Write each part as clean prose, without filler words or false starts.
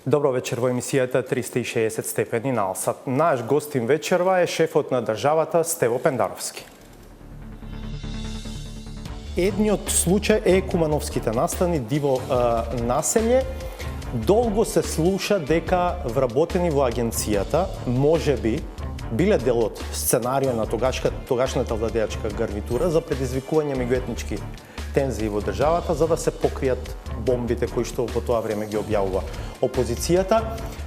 Добро вечер во емисијата 360 степени на Алсат. Наш гостин вечерва е шефот на државата Стево Пендаровски. Едниот случај е Кумановските настани диво населје. Долго се слуша дека вработени во агенцијата можеби биле дел од сценарио на тогашната владеачка гарнитура за предизвикување меѓуетнички тензии во државата, за да се покријат бомбите кои што во тоа време ги објавува опозицијата.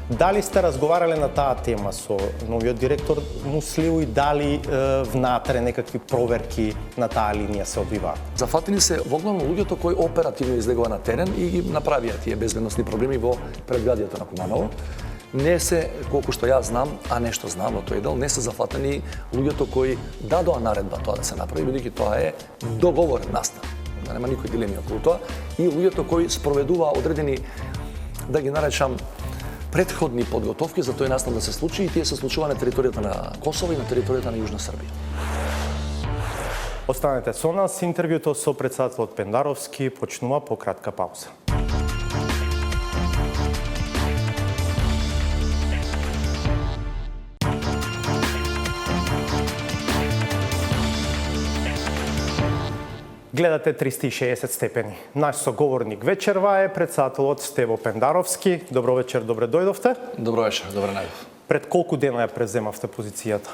Дали сте разговарале на таа тема со новиот директор Муслиу и дали внатре некакви проверки на таа линија се одвиваат? Зафатени се во главно луѓето кои оперативно излегува на терен и ги направија тие безбедносни проблеми во предградието на Куманово. Не се, колку што јас знам, а нешто знам во тој дел, не се зафатени луѓето кои дадоа наредба тоа да се направи, бидејќи тоа е договорен настан. Да нема никој дилеми околу тоа, и луѓето кои спроведуваа одредени, да ги наречам, предходни подготовки за тој настан да се случи, и тие се случува на територијата на Косово и на територијата на Јужна Србија. Останете со нас, интервјуто со претседателот Пендаровски почнува по кратка пауза. Гледате 360 степени. Наш соговорник вечерва е претседателот Стево Пендаровски. Добро вечер, добре дојдовте. Добро вечер, добре најдов. Пред колку дена ја преземавте позицијата?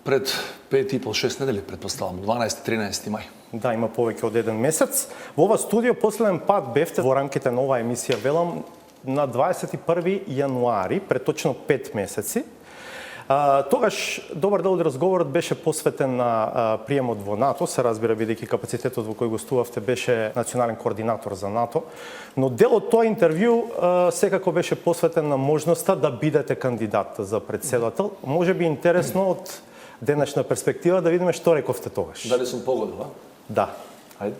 Пред 5,5-6 недели, предпоставам, 12-13 мај. Да, има повеќе од еден месец. Во ова студио последен пат бевте во рамките на оваа емисија, велам, на 21 јануари, пред точно 5 месеци. Тогаш добар дел од разговорот беше посветен на приемот во НАТО, се разбира бидејќи капацитетот во кој гостувавте беше национален координатор за НАТО, но дел од тоа интервју секако беше посветен на можноста да бидете кандидат за претседател. Може би интересно од денешна перспектива да видиме што рековте тогаш. Дали сум погодил, а? Да. Ајде.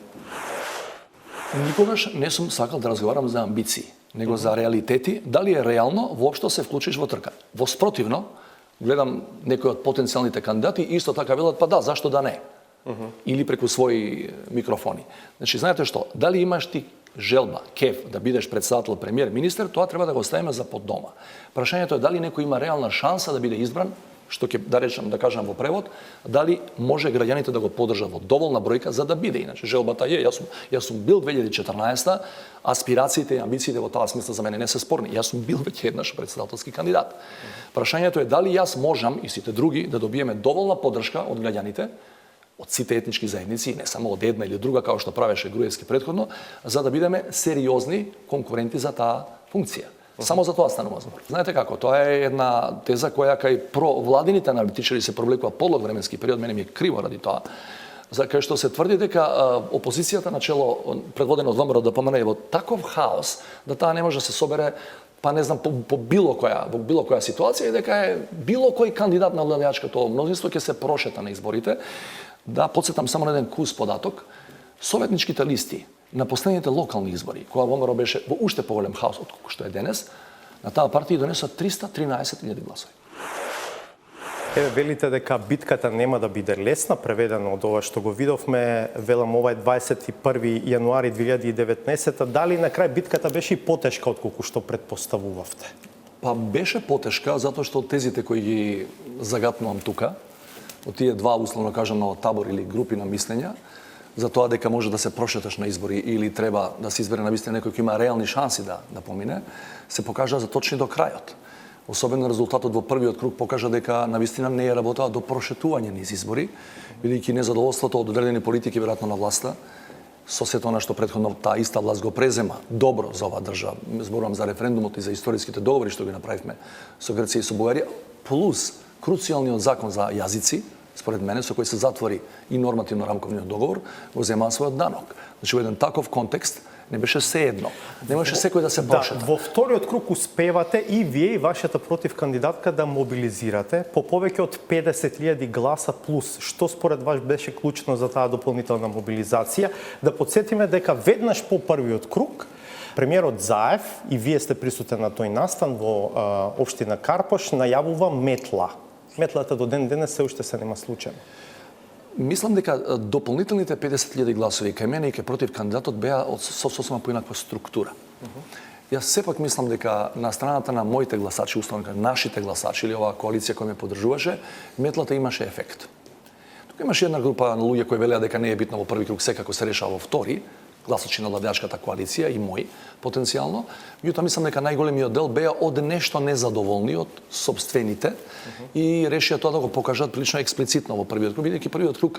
Никогаш не сум сакал да разговарам за амбиции, него за реалитети, дали е реално воопшто се вклучиш во трка. Во спротивно, гледам некои од потенцијалните кандидати и исто така велат, па да, зашто да не? Или преку своји микрофони. Значи, знаете што, дали имаш ти желба, кеф да бидеш претседател, премиер, министер, тоа треба да го оставиме за под дома. Прашањето е дали некој има реална шанса да биде избран, што ќе да кажам во превод, дали може граѓаните да го поддржат во доволна бројка за да биде. Иначе желбата е, јас сум бил 2014, аспирациите и амбициите во таа смисла за мене не се спорни. Јас сум бил веќе еднаш претседателски кандидат. Прашањето е дали јас можам и сите други да добиеме доволна поддршка од граѓаните, од сите етнички заедници, не само од една или друга, како што правеше Груевски претходно, за да бидеме сериозни конкуренти за таа функција. Само за тоа станува збор. Знаете како, тоа е една теза која кај провладините аналитичари се провлекува подлог временски период, мене ми е криво ради тоа. За кај што се тврди дека опозицијата начело предводена од ВМРО ДПМН е во таков хаос да таа не може да се собере, па не знам, по било која ситуација, и дека е било кој кандидат на владеачкото мнозинство ќе се прошета на изборите. Да потсетам само на еден кус податок. Советничките листи на последните локални избори, кога ВМРО беше во уште поголем хаос од колку што е денес, на таа партија донесоа 313.000 гласови. Еве, велите дека битката нема да биде лесна, преведено од ова што го видовме, велам, ова е 21 јануари 2019, дали на крај битката беше и потешка од колку што предпоставувавте? Па беше потешка, затоа што тезите кои ги загатнувам тука, од тие два, условно кажано, табор или групи на мислења, за тоа дека може да се прошеташ на избори или треба да се избере на вистина некој кој има реални шанси да помине, се покажа за точни до крајот. Особено резултатот во првиот круг покажа дека на вистина не е работела до прошетување низ избори, бидејќи незадоволството од одредени политики веројатно на власта, со сето она што претходно таа иста власт го презема добро за оваа држава. Зборувам за референдумот и за историските договори што ги направивме со Грција и со Бугарија, плюс круцијалниот закон за јазици, според мене, со кој се затвори и нормативно рамковниот договор, го земаа својот данок. Значи, во еден таков контекст не беше sejedno. Не можеше секој да се прошета. Да, во вториот круг успевате и вие и вашата против кандидатка да мобилизирате по повеќе од 50.000 гласа плюс. Што според вас беше клучно за таа дополнителна мобилизација? Да подсетиме дека веднаш по првиот круг премиерот Заев, и вие сте присутен на тој настан во општина Карпош, најавува метла. Метлата до ден денес се уште се нема случајно. Мислам дека дополнителните 50.000 гласови кај мене и кај против кандидатот беа со сосема поинаква структура. Јас сепак мислам дека на страната на моите гласачи, условно кажа, нашите гласачи или оваа коалиција која ме поддржуваше, метлата имаше ефект. Тука имаше една група на луѓе кои велеа дека не е битно во први круг, секако се решава во втори, гласачи на владеачката коалиција и мои потенцијално. Меѓутоа мислам дека најголемиот дел беа од нешто незадоволни од собствените и решија тоа да го покажат прилично експлицитно во првиот круг, бидејќи првиот круг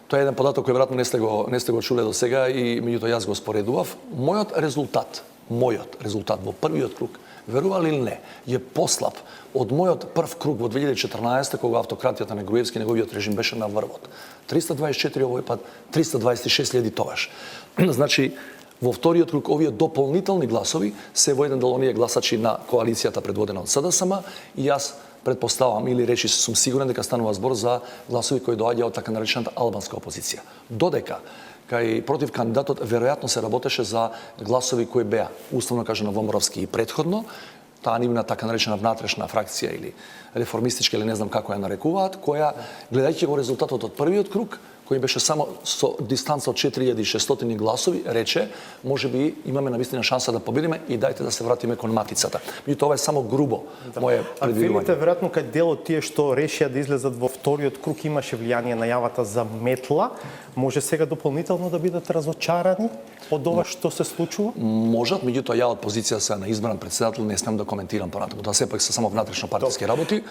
тоа е еден податок кој веројатно не сте го чуле до сега и меѓутоа јас го споредував. Мојот резултат во првиот круг, верували или не, е послаб од мојот прв круг во 2014 кога автократијата на Груевски и неговиот режим беше на врвот. 324 овој пат, 326.000 тогаш. Значи, во вториот круг овие дополнителни гласови се во еден дел оние гласачи на коалицијата предводена од СДСМ и јас предпоставам или речи сум сигурен дека станува збор за гласови кои доаѓаат од така наречената албанска опозиција. Додека кај против кандидатот веројатно се работеше за гласови кои беа условно кажано ВМРО-вски и претходно, таа нивна така наречена внатрешна фракција или реформистичка или не знам како ја нарекуваат, која гледајќи го резултатот од првиот круг, кој беше само со дистанца од 4600 гласови, рече, можеби имаме навистина шанса да победиме и дајте да се вратиме кон матицата. Меѓутоа ова е само грубо моје предвидување. Велите веројатно кај дел од тие што решија да излезат во вториот круг имаше влијание најавата за метла, може сега дополнително да бидат разочарани од ова што се случува? Можат, меѓутоа ја од позиција на избран председател не смем да коментирам понатаму. Тоа сепак се само внатрешно партиски работи.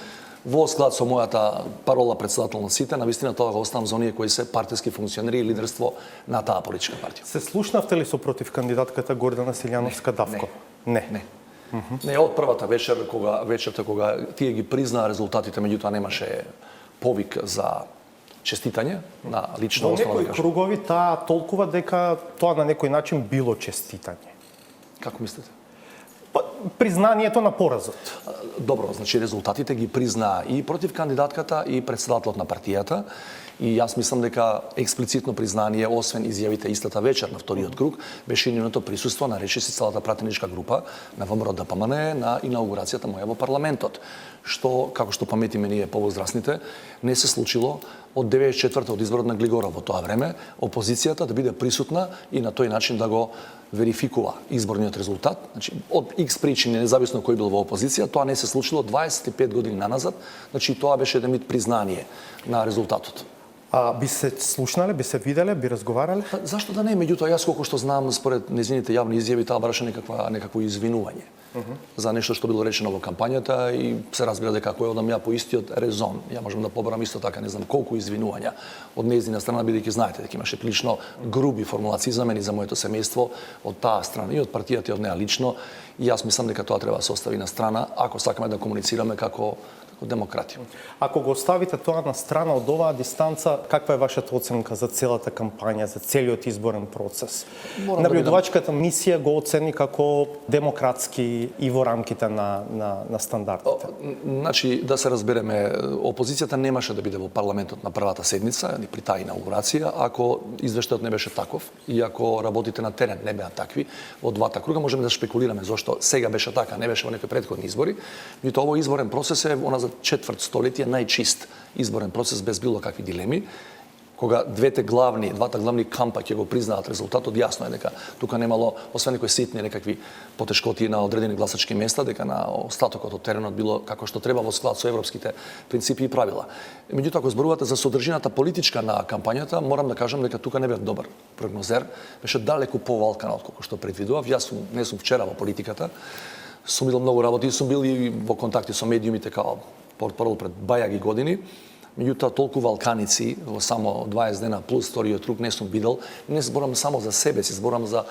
Во склад со мојата парола председател на сите, навистина тоа го оставам за оние кои се партиски функционери и лидерство на таа политичка партија. Се слушнавте ли со против кандидатката Гордана Силјановска-Давко? Не. Не, од првата вечерта кога тие ги признаа резултатите, меѓутоа немаше повик за честитање на лична основа. Во некои кругови таа толкува дека тоа на некој начин било честитање. Како мислите? Признанието на поразот. Добро, значи резултатите ги признаа и против кандидатката и председателот на партијата. И јас мислам дека експлицитно признание, освен изјавите истата вечер на вториот круг, беше и нивното присуство на речиси целата пратеничка група на ВМРО-ДПМН на инаугурацијата моја во парламентот. Што, како што паметиме ние повозрасните, не се случило од 94-та од изборот на Глигоров во тоа време, опозицијата да биде присутна и на тој начин да го верификува изборниот резултат. Значи, од X причини, независно кој бил во опозиција, тоа не се случило 25 години наназад. Значи, тоа беше еден вид признание на резултатот. А би се слушнале, би се виделе, би разговарале? Зашто да не? Меѓутоа, јас колку што знам, според незините јавни изјави, таа бараше некакво извинување за нешто што било речено во кампањата и се разбира дека ако ја одам ја по истиот резон, ја можам да побарам исто така, не знам колку извинувања од нејзина страна, бидејќи знаете дека имаше прилично груби формулации за мене и за моето семејство од таа страна и од партијата и од неа лично. И јас мислам дека тоа треба да се остави на страна ако сакаме да комуницираме како демократи. Ако го оставите тоа на страна од оваа дистанца, каква е вашата оценка за целата кампања, за целиот изборен процес? Набљудувачката мисија го оцени како демократски и во рамките на стандардите. Значи, да се разбереме, опозицијата немаше да биде во парламентот на првата седница, ни при таа инаугурација, ако извештајот не беше таков и ако работите на терен не беа такви во двата круга, можеме да шпекулираме зошто сега беше така, не беше во некои претходни избори. Меѓутоа, овој изборен процес е за четврт столетие најчист изборен процес без било какви дилеми, кога двата главни кампа ќе го признаат резултатот, јасно е дека тука немало, освен некои ситни некакви потешкоти на одредени гласачки места, дека на остатокот од теренот било како што треба во склад со европските принципи и правила. Меѓутоа, ако зборувате за содржината политичка на кампањата, морам да кажам дека тука не бев добар прогнозер, беше далеку повалкана отколку што предвидував. Јас не сум вчера во политиката, сум видел многу работи, сум бил и во контакти со медиумите као портпарол пред бајаги години. Меѓутоа, толку валканици во само 20 дена плюс вториот круг не сум видел. Не зборам само за себе си, зборам за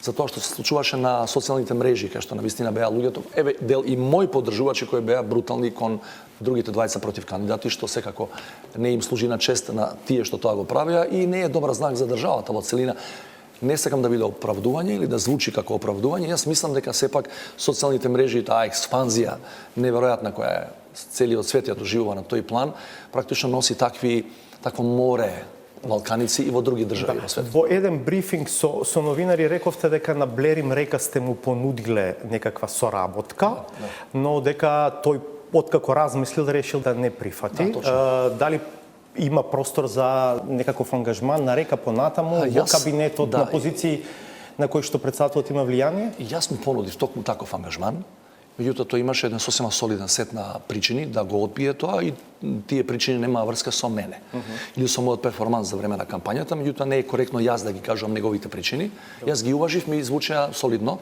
тоа што се случуваше на социјалните мрежи, кај што навистина беа луѓето, дел и мои поддржувачи кои беа брутални кон другите двајца против кандидати, што секако не им служи на чест на тие што тоа го правеа и не е добар знак за државата во целина. Не сакам да биде оправдување или да звучи како оправдување. Јас мислам дека сепак социјалните мрежи и таа експанзија неверојатна која е целиот свет ја доживува на тој план, практично носи такво море валканици и во други држави во светот. Во еден брифинг со новинари рековте дека на Блерим Река сте му понудиле некаква соработка, но дека тој откако размислил решил да не прифати. Дали има простор за некаков ангажман на Река понатаму во кабинетот на позиции на кои што председателот има влијание? И јас му понудив токму таков ангажман, меѓутоа тој имаше еден сосема солиден сет на причини да го одбие тоа и тие причини немаа врска со мене. Или со мојот перформанс за време на кампањата, меѓутоа не е коректно јас да ги кажувам неговите причини. Јас ги уважив, ми звучеа солидно,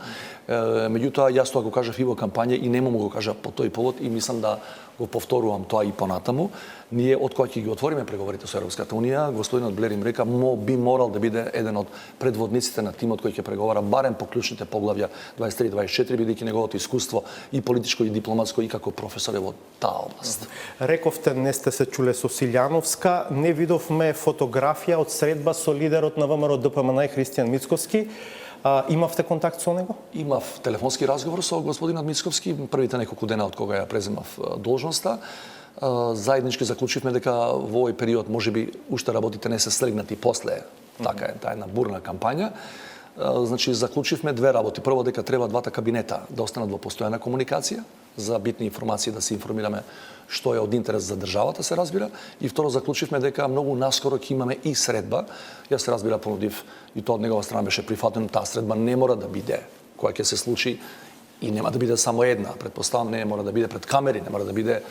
меѓутоа јас тоа го кажав и во кампања и нему го кажав по тој повод и мислам да го повторувам тоа и понатаму. Ние од кога ќе ги отвориме преговорите со Европската унија, господинот Блер им река, би морал да биде еден од предводниците на тимот кој ќе преговара барем по клучните поглавја 23-24, бидејќи неговото искуство и политичко и дипломатско и како професор е во таа област. Рековте, не сте се чуле со Силјановска, не видовме фотографија од средба со лидерот на ВМРО ДПМН Христијан Мицковски. Имавте контакт со него? Имав телефонски разговор со господинот Мицковски првите неколку дена од кога ја преземав должноста. Заеднички заклучивме дека во овој период можеби уште работите не се слегнати после така таа една бурна кампања. Значи заклучивме две работи. Прво дека треба двата кабинета да останат во постојана комуникација за битни информации, да се информираме што е од интерес за државата, се разбира. И второ заклучивме дека многу наскоро ќе имаме и средба. Јас се разбира понудив и тоа од негова страна беше прифатено, таа средба не мора да биде која ќе се случи и нема да биде само една. Предпоставам не мора да биде пред камери, не мора да биде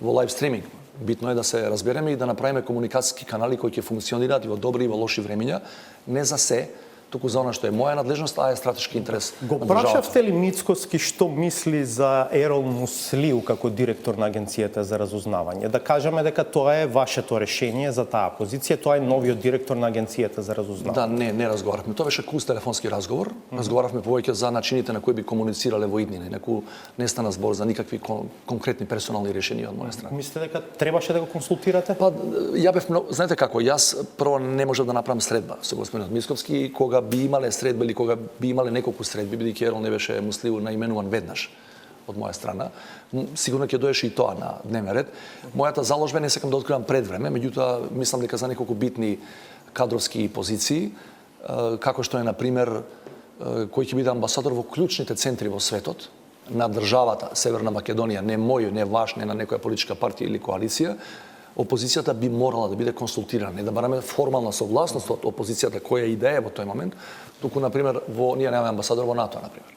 во лайв стриминг. Битно е да се разбереме и да направиме комуникацијски канали кои ќе функционираат и во добри и во лоши времиња, не за се, туку за она што е моја надлежност, а е стратешки интерес Го на државата. прашавте ли Мицковски што мисли за Ерол Муслиу како директор на Агенцијата за разузнавање? Да кажеме дека тоа е вашето решение за таа позиција, тоа е новиот директор на Агенцијата за разузнавање. Да, не разговаравме. Тоа беше куст телефонски разговор. Разговаравме повеќе за начините на кои би комуницирале во иднина. Неку не стана збор за никакви конкретни персонални решенија од моја страна. Мислите дека требаше да го консултирате? Па ја бев знаете како, јас прво не можев да направам средба со господинот Мицковски кога би имале средба или кога би имале неколку средби, бидејќи Ерол не беше Муслиу наименуван веднаш од моја страна. Сигурно ќе доеше и тоа на дневен ред. Мојата заложба не сакам да откривам пред време, меѓутоа мислам дека за неколку битни кадровски позиции, како што е на пример кој ќе биде амбасадор во клучните центри во светот на државата Северна Македонија, не мој, не ваш, не на некоја политичка партија или коалиција, опозицијата би морала да биде консултирана и да бараме формална согласност од опозицијата која идеја во тој момент, туку на пример ние немаме амбасадор во НАТО на пример.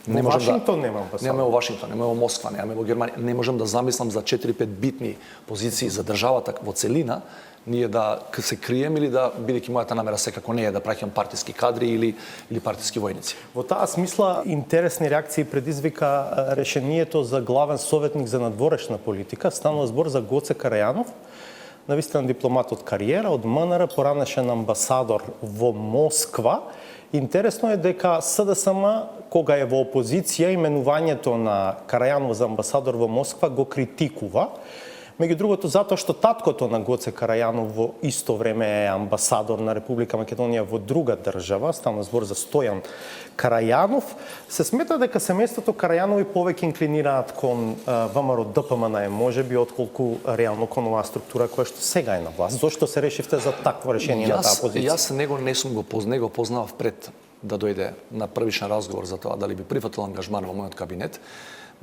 Во Вашингтон нема амбасадор. Немаме во Вашингтон, немаме во Москва, немаме во Германија. Не можам да замислам за 4-5 битни позиции за државата во целина, ние да се крием или да, бидејќи мојата намера секако не е да праќам партиски кадри или партиски војници. Во таа смисла интересни реакции предизвика решението за главен советник за надворешна политика. Станува збор за Гоце Карајанов, навистина дипломат од кариера, од МНР, поранешен амбасадор во Москва. Интересно е дека СДСМ, кога е во опозиција, именувањето на Карајанов за амбасадор во Москва го критикува. Меѓу другото, затоа што таткото на Гоце Карајанов во исто време е амбасадор на Република Македонија во друга држава, стана збор за Стојан Карајанов, се смета дека семејството Карајанови повеќе инклинираат кон ВМРО ДПМН, можеби отколку реално кон оваа структура која што сега е на власт. Зошто се решивте за такво решение на таа позиција? Јас него не сум го познавав пред да дојде на првичен разговор за тоа дали би прифатил ангажман во мојот кабинет.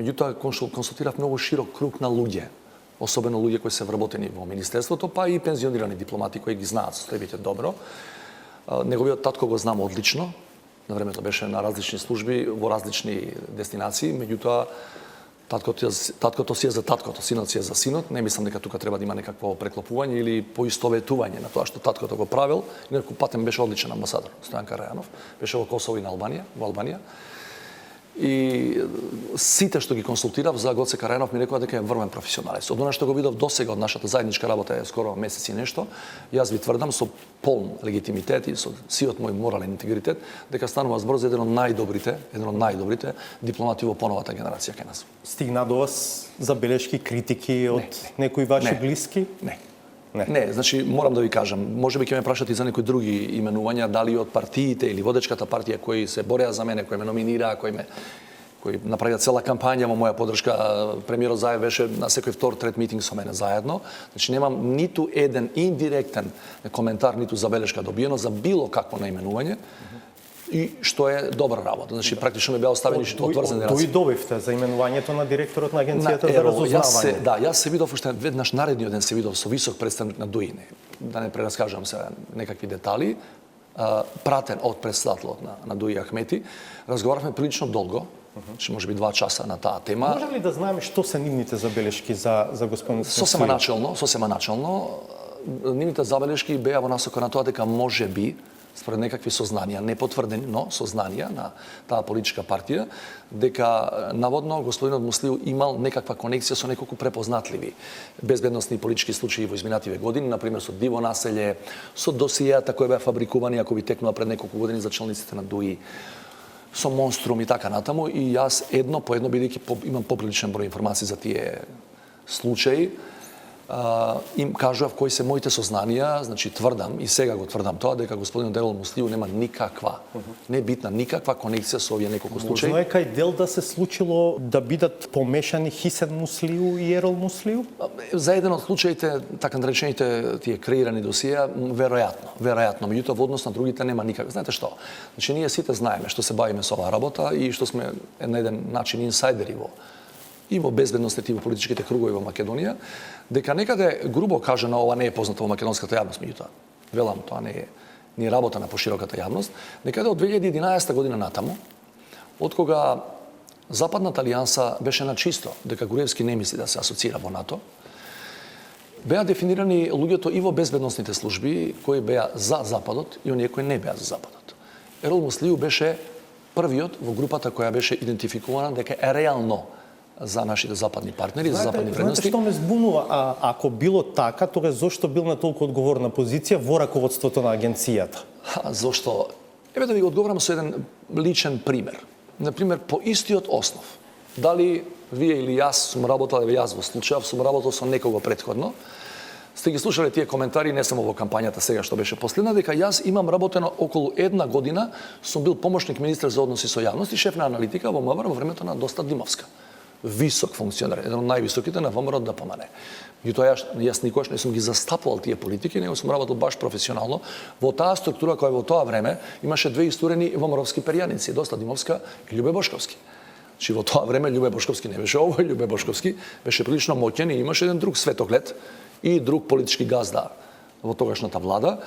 Меѓутоа консултирав многу широк круг на луѓе, особено луѓе кои се вработени во министерството, па и пензионирани дипломати кои ги знаат состојбите добро. Неговиот татко го знам одлично, на времето беше на различни служби во различни дестинации, меѓутоа таткото си е за таткото, синот си е за синот. Не мислам дека тука треба да има некакво преклопување или поистоветување на тоа што таткото го правил. Инаку патем беше одличен амбасадор, Стојан Карајанов, беше во Косово и на Албанија. И сите што ги консултирав за Гоце Карајанов ми рекоа дека е врвен професионалец. Од она што го видов досега од нашата заедничка работа е скоро месец и нешто, јас ви тврдам со полн легитимитет и со сиот мој морален интегритет дека станува збор за еден од најдобрите дипломати во поновата генерација кај нас. Стигна до вас забелешки, критики од некои ваши блиски? Не, значи морам да ви кажам, можеби ќе ме прашате за некои други именувања, дали од партиите или водечката партија кои се бореа за мене, кои ме номинираа, кои направија цела кампања во моја поддршка. Премиерот Заев беше на секој втор, трет митинг со мене заедно. Значи немам ниту еден индиректен коментар, ниту забелешка добиено за било какво наименување. И што е добра работа. Значи практично ме беа оставени отврзени раци. Тој добивте за именувањето на директорот на Агенцијата за разузнавање. Јас се видов уште веднаш наредниот ден се видов со висок представник на ДУИ. Да не прераскажам се некакви детали. пратен од председателот на Дуи Ахмети. Разговаравме прилично долго, че може би 2 часа на таа тема. Може ли да знаеме што се нивните забелешки за господин Сосема начелно, нивните забелешки беа во насока на тоа дека може би, според некакви сознанија, непотврдени, но сознанија на таа политичка партија, дека наводно господинот Муслиу имал некаква конекција со неколку препознатливи безбедносни политички случаи во изминативе години, например со диво населје, со досијата кои беа фабрикувани, ако ви текнува пред неколку години за челниците на ДУИ, со Монструм и така натаму, и јас едно по едно, бидејќи имам поприличен број информации за тие случаи, им кажував кои се моите сознанија, значи тврдам и сега го тврдам тоа дека господин Ерол Муслиу нема никаква, небитна никаква конекција со овие неколку случаи. Можно е кај дел да се случило да бидат помешани Хисен Муслиу и Ерол Муслиу? За еден од случаите, така наречените тие креирани досија, веројатно, меѓутоа во однос на другите нема никак. Знаете што? Значи ние сите знаеме што се бавиме со оваа работа и што сме на еден начин инсайдери и во безбедностите и во политичките кругови во Македонија, дека некаде грубо кажано, ова не е познато во македонската јавност, меѓутоа велам, тоа не е работа на пошироката јавност, некаде од 2011 година натаму, откога Западната алијанса беше на чисто дека Груевски не мисли да се асоцира во НАТО, беа дефинирани луѓето и во безбедносните служби кои беа за Западот и оние кои не беа за Западот. Ерол Муслиу беше првиот во групата која беше идентификувана дека е реално за нашите западни партнери, за западни вредности. Знаете што ме збунува? Ако било така, тогаш зошто бил на толку одговорна позиција во раководството на агенцијата? Зошто? Еве да ви го одговорам со еден личен пример. Например, по истиот основ. Дали вие или јас сум работел, јас во случајов сум работел со некого претходно, сте ги слушале тие коментари не само во кампањата сега што беше последна, дека јас имам работено околу 1 година, сум бил помошник министар за односи со јавност и шеф на аналитика во МВР во времето на Доста Димовска. Висок функционер, еден од највисоките на ВМРО ДПМН. Меѓутоа јас никогаш не сум ги застапувал тие политики, него сум работел баш професионално во таа структура која во тоа време имаше 2 истурени ВМРО-вски перјаници, Доста Димовска и Љубе Бошковски. Значи во тоа време Љубе Бошковски не беше овој, Љубе Бошковски беше прилично моќен и имаше еден друг светоглед и друг политички газда во тогашната влада.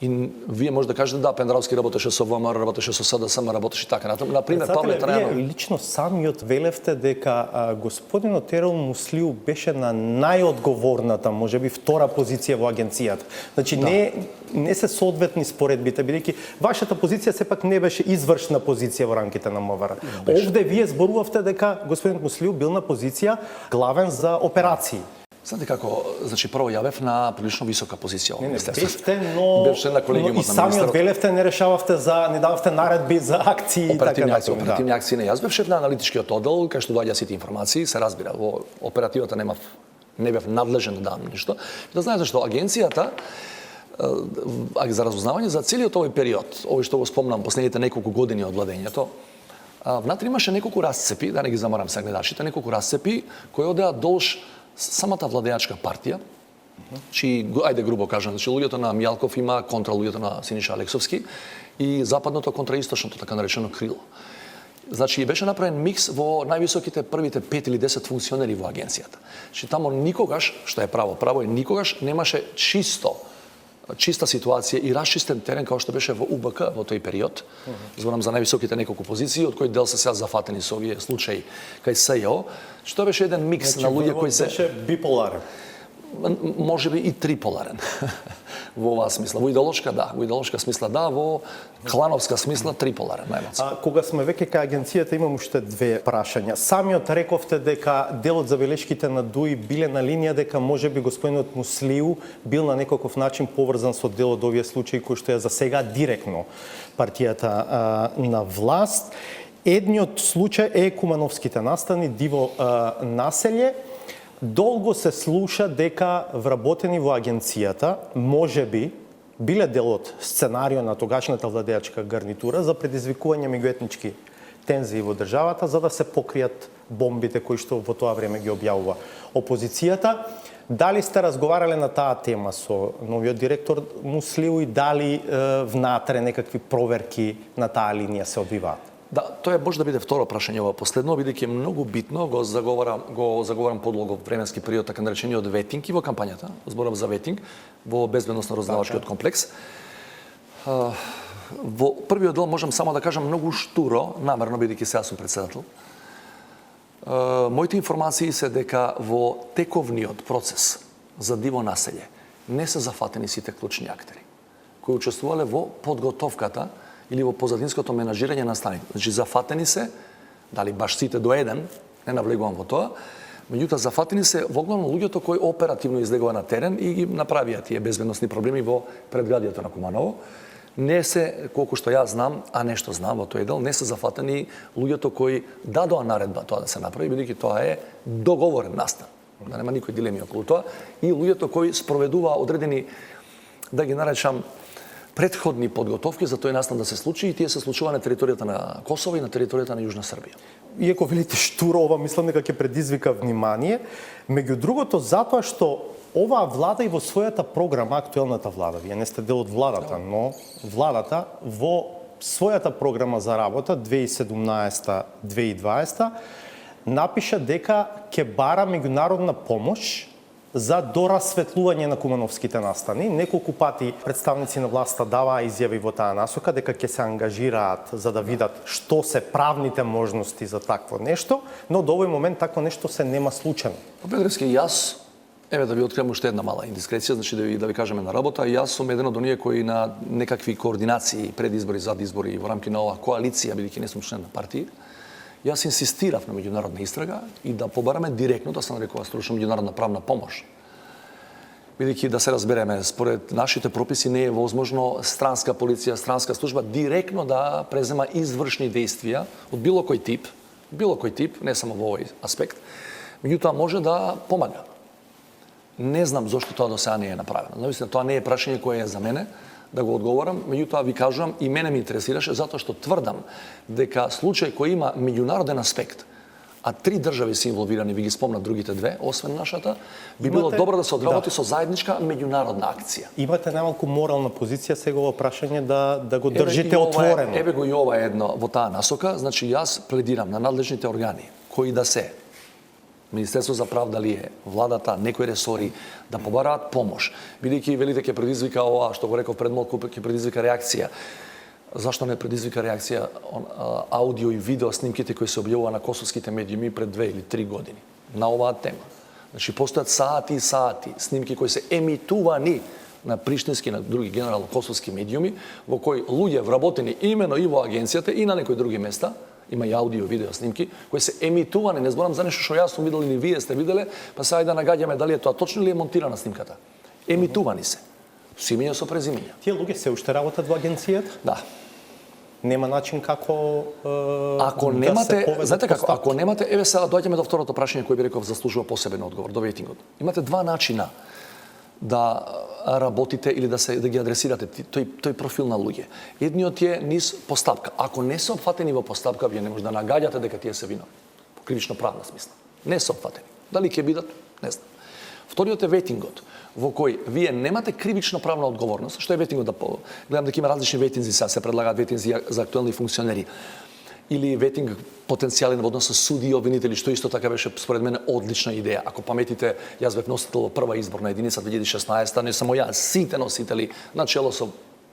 И вие може да кажете да, Пендравски работеше со ВМРО, работеше со СДСМ, работеше така натаму. Например, Павле Трајанов. Вие лично самиот велевте дека господинот Ерол Муслиу беше на најодговорната, можеби втора позиција во агенцијата. Значи не се соодветни споредбите, бидејќи вашата позиција сепак не беше извршна позиција во рамките на МВР. Овде вие зборувавте дека господинот Муслиу бил на позиција главен за операции. Знаете како, значи прво ја бев на прилично висока позиција во министерството. Бевте, но и самиот велевте не решававте не дававте наредби за акции и така натаму. Оперативни акции не. Јас бев шеф на аналитичкиот оддел, кај што доаѓа сите информации, се разбира, во оперативата не бев надлежен да дам ништо. Да знаете што агенцијата за разузнавање за целиот овој период, овој што го спомнам последните неколку години од владењето, внатре имаше неколку расцепи, да не ги замарам сега гледачите, неколку расцепи кои одеа долж самата владеачка партија, чии, ајде грубо кажам, значи луѓето на Мјалков има контра луѓето на Синиша Алексовски и западното контра источното, така наречено крило. Значи беше направен микс во највисоките првите 5 или 10 функционери во агенцијата. Значи тамо никогаш, што е право е никогаш немаше чиста ситуација и расчистен терен како што беше во УБК во тој период. Зборам за највисоките неколку позиции, од кои дел се сега зафатени со овие случаи кај СЈО, што беше еден микс на луѓе кои се беше биполарен. Можеби и триполарен. Во оваа смисла, во идеолошка смисла да, во клановска смисла триполарен најмалку. Кога сме веќе кај агенцијата имам уште 2 прашања. Самиот рековте дека дел од забелешките на ДУИ биле на линија дека можеби господинот Муслиу бил на некаков начин поврзан со дел од овие случаи кои што е за сега директно партијата на власт. Едниот случај е Кумановските настани, диво населје. Долго се слуша дека вработени во агенцијата можеби биле дел од сценарио на тогашната владеачка гарнитура за предизвикување меѓуетнички тензии во државата за да се покријат бомбите кои што во тоа време ги објавува опозицијата. Дали сте разговарале на таа тема со новиот директор Муслиу и дали внатре некакви проверки на таа линија се одвиваат? Да, тоа може да биде второ прашање ова последно, бидејќи е многу битно, го заговарам подлого временски период, така наречениот ветинг и во кампањата, зборам за ветинг, во безбедносно разузнавачкиот комплекс. Во првиот дел можам само да кажам многу штуро, намерно бидејќи сега сум председател. Моите информации се дека во тековниот процес за диво населје не се зафатени сите клучни актери кои учествувале во подготовката или во позадинското менажирање на станите. Значи зафатени се, дали баш сите до еден, не навлегувам во тоа, меѓутоа зафатени се во главно луѓето кои оперативно излегува на терен и ги направија тие безбедносни проблеми во предградието на Куманово. Не се, колку што јас знам, а нешто знам во тој дел, не се зафатени луѓето кои дадоа наредба тоа да се направи, бидејќи тоа е договорен настан. Да нема никој дилеми околу тоа. И луѓето кои спроведуваа одредени, да ги наречам, предходни подготовки за тој настан да се случи, и тие се случува на територијата на Косово и на територијата на Јужна Србија. Иако велите штуро, ова мислам дека ќе предизвика внимание, меѓу другото затоа што оваа влада и во својата програма, актуелната влада, вие не сте дел од владата, но владата во својата програма за работа 2017-2020 напиша дека ќе бара меѓународна помош за дорасветлување на кумановските настани. Неколку пати представници на власта даваа изјави во таа насока дека ќе се ангажираат за да видат што се правните можности за такво нешто, но до овој момент такво нешто се нема случено. Петровски, јас, еве да ви откриам уште една мала индискреција, значи да ви кажеме на работа, јас сум еден од оние кои на некакви координации пред избори, зад избори во рамки на оваа коалиција, бидејќи не сум член на партија, јас инсистирав на меѓународна истрага и да побараме директно, да се нарекува стручна меѓународна правна помош. Бидејќи да се разбереме, според нашите прописи не е возможно странска полиција, странска служба директно да презема извршни действија од било кој тип, не само во овој аспект, меѓутоа може да помага. Не знам зошто тоа до сега не е направено. Навистина, тоа не е прашање кое е за мене да го одговорам, меѓутоа ви кажувам и мене ме интересираше затоа што тврдам дека случај кој има меѓународен аспект, а 3 држави се инволвирани, ви ги спомнат другите 2, освен нашата, би било добро да се одработи со заедничка меѓународна акција. Имате најмалку морална позиција сега во прашање да го држите отворено. Еве го и ова едно во таа насока, значи јас пледирам на надлежните органи кои да се Министерство за правда ли е, владата, некои ресори, да побараат помош. Бидејќи велите ќе предизвика ова, што го реков пред малку, ќе предизвика реакција. Зашто не предизвика реакција аудио и видео снимките кои се објавува на косовските медиуми пред 2 или 3 години на оваа тема? Значи постојат сати и сати снимки кои се емитувани на приштински, на други генерално косовски медиуми, во кои луѓе вработени имено и во агенцијата и на некои други места, има и аудио, видео снимки, кои се емитувани, не зборам за нешто што јас сум видел или вие сте виделе, па сега да нагаѓаме дали е тоа точно или е монтирана снимката. Емитувани се. Со имења, со презимења. Тие луѓе се уште работат во агенцијата? Да. Нема начин како ако немате, знаете како, ако немате, еве сега доаѓаме до второто прашање кој би реков заслужува посебен одговор, до ветингот. Имате 2 начина да работите или да ги адресирате тој профил на луѓе. Едниот е низ постапка. Ако не се опфатени во постапка, вие не може да нагаѓате дека тие се виновни. По кривично правна смисла. Не се опфатени. Дали ќе бидат, не знам. Вториот е ветингот, во кој вие немате кривично правна одговорност. Што е ветингот? Гледам дека има различни ветинзи, сега се предлагаат ветинзи за актуелни функционери. Или ветинг потенцијален во однос со суди и обвинители, што исто така беше според мене одлична идеја. Ако паметите, јас бев носител во прва изборна единица 2016, не само јас, сите носители на чело со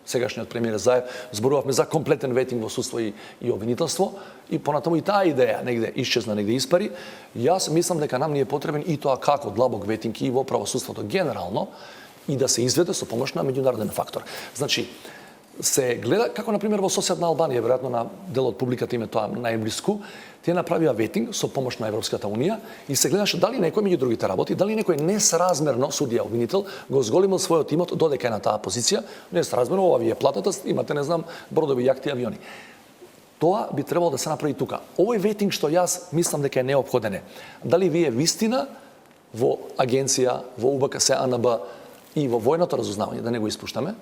сегашниот премиер Заев, зборувавме за комплетен ветинг во судство и обвинителство, и понатаму и таа идеја негде исчезна, негде испари. Јас мислам дека нам ни е потребен и тоа како длабок ветинг и во правосудството генерално, и да се изведе со помош на меѓународен фактор. Значи, се гледа, како например во соседна Албанија, веројатно на дел од публиката им е тоа најблиску, тие направија ветинг со помош на Европската унија и се гледаше дали некој меѓу другите работи, дали некој несразмерно судија обвинител го зголемил својот имот додека е на таа позиција, несразмерно, ова ви е платата, имате не знам бродови, јахти, авиони. Тоа би требало да се направи тука. Овој ветинг што јас мислам дека е неопходен е. Дали вие вистина во агенција, во УБКС, АНБ и во војното разузнавање, да не го испуштаме,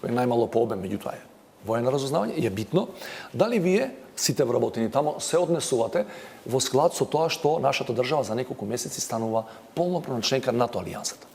кој е најмало по обем, меѓутоа е воено разузнавање, е битно, дали вие, сите вработени тамо, се однесувате во склад со тоа што нашата држава за неколку месеци станува полноправна членка НАТО алијансата.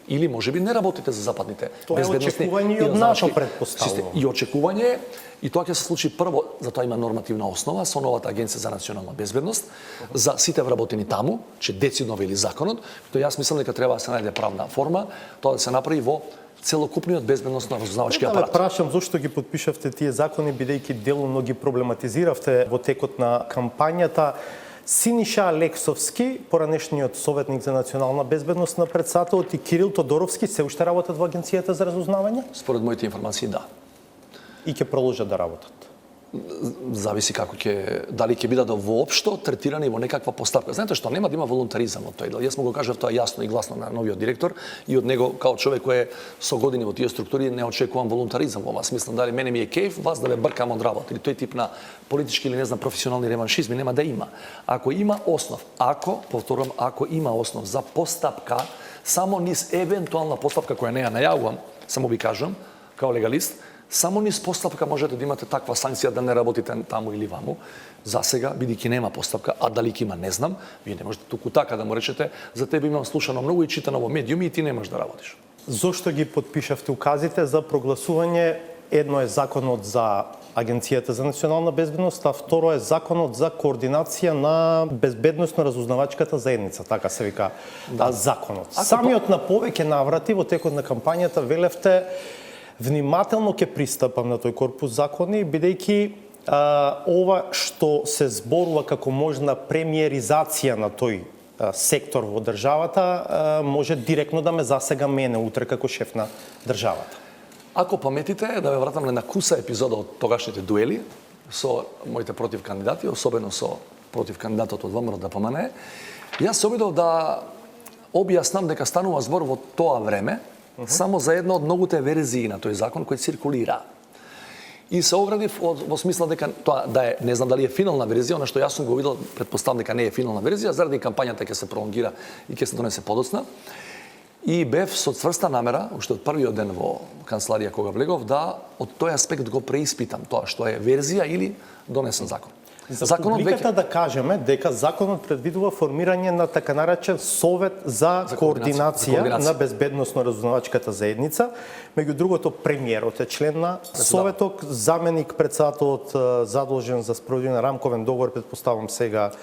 Или може би не работите за западните Тоа е безбедносни очекување и од нашо предпоставувам. И очекување и тоа ќе се случи прво, затоа има нормативна основа со новата агенција за национална безбедност за сите вработени таму, че децидно вели законот, тоа јас мислам дека треба да се најде правна форма, тоа да се направи во целокупниот безбедносно разузнавачки апарат. Прашам зошто ги подпишавте тие закони, бидејќи делумно ги проблематизиравте во текот на кампањата. Синиша Алексовски, поранешниот советник за национална безбедност на председателот, и Кирил Тодоровски се уште работат во Агенцијата за разузнавање? Според моите информации, да. И ќе продолжат да работат. Зависи како дали ќе бидат воопшто третирани во некаква постапка. Знаете што, нема да има волунтаризам од тој дел. Јас му го кажав тоа јасно и гласно на новиот директор и од него као човек кој е со години во тие структури не очекувам волунтаризам во вас. Мислам дали мене ми е кејф вас да ве бркам од работа или тој тип на политички или не знам професионални реваншизми нема да има. Ако има основ, повторувам, ако има основ за постапка, само низ евентуална постапка која не ја најавувам, само ви кажам, као легалист, само низ постапка можете да имате таква санкција да не работите таму или ваму. За сега, бидејќи нема постапка, а дали ќе има не знам, вие не можете туку така да му речете, за тебе имам слушано многу и читано во медиуми и ти не можеш да работиш. Зошто ги подпишавте указите за прогласување? Едно е законот за Агенцијата за национална безбедност, а второ е законот за координација на безбедносно-разузнавачката заедница, така се вика законот. Самиот на повеќе наврати во текот на кампањата велевте внимателно ќе пристапам на тој корпус закони, бидејќи ова што се зборува како можна премиеризација на тој сектор во државата може директно да ме засега мене утре како шеф на државата. Ако паметите, да ве вратам на една куса епизода од тогашните дуели со моите против кандидати, особено со против кандидатот од ВМРО ДПМН, јас се обидов да објаснам дека станува збор во тоа време само за една од многуте верзии на тој закон кој циркулира. И се оградив во смисла дека тоа да е, не знам дали е финална верзија, она што јас сум го видел, претпоставам дека не е финална верзија, заради кампањата ќе се пролонгира и ќе се донесе подоцна. И бев со цврста намера, уште од првиот ден во канцеларија кога влегов, да од тој аспект го преиспитам тоа што е верзија или донесен закон. За публиката да кажеме дека законот предвидува формирање на така наречен совет за координација на безбедносно-разузнавачката заедница. Меѓу другото, премиерот е член на советот, заменик председателот задолжен за спроведување на рамковен договор, претпоставам сега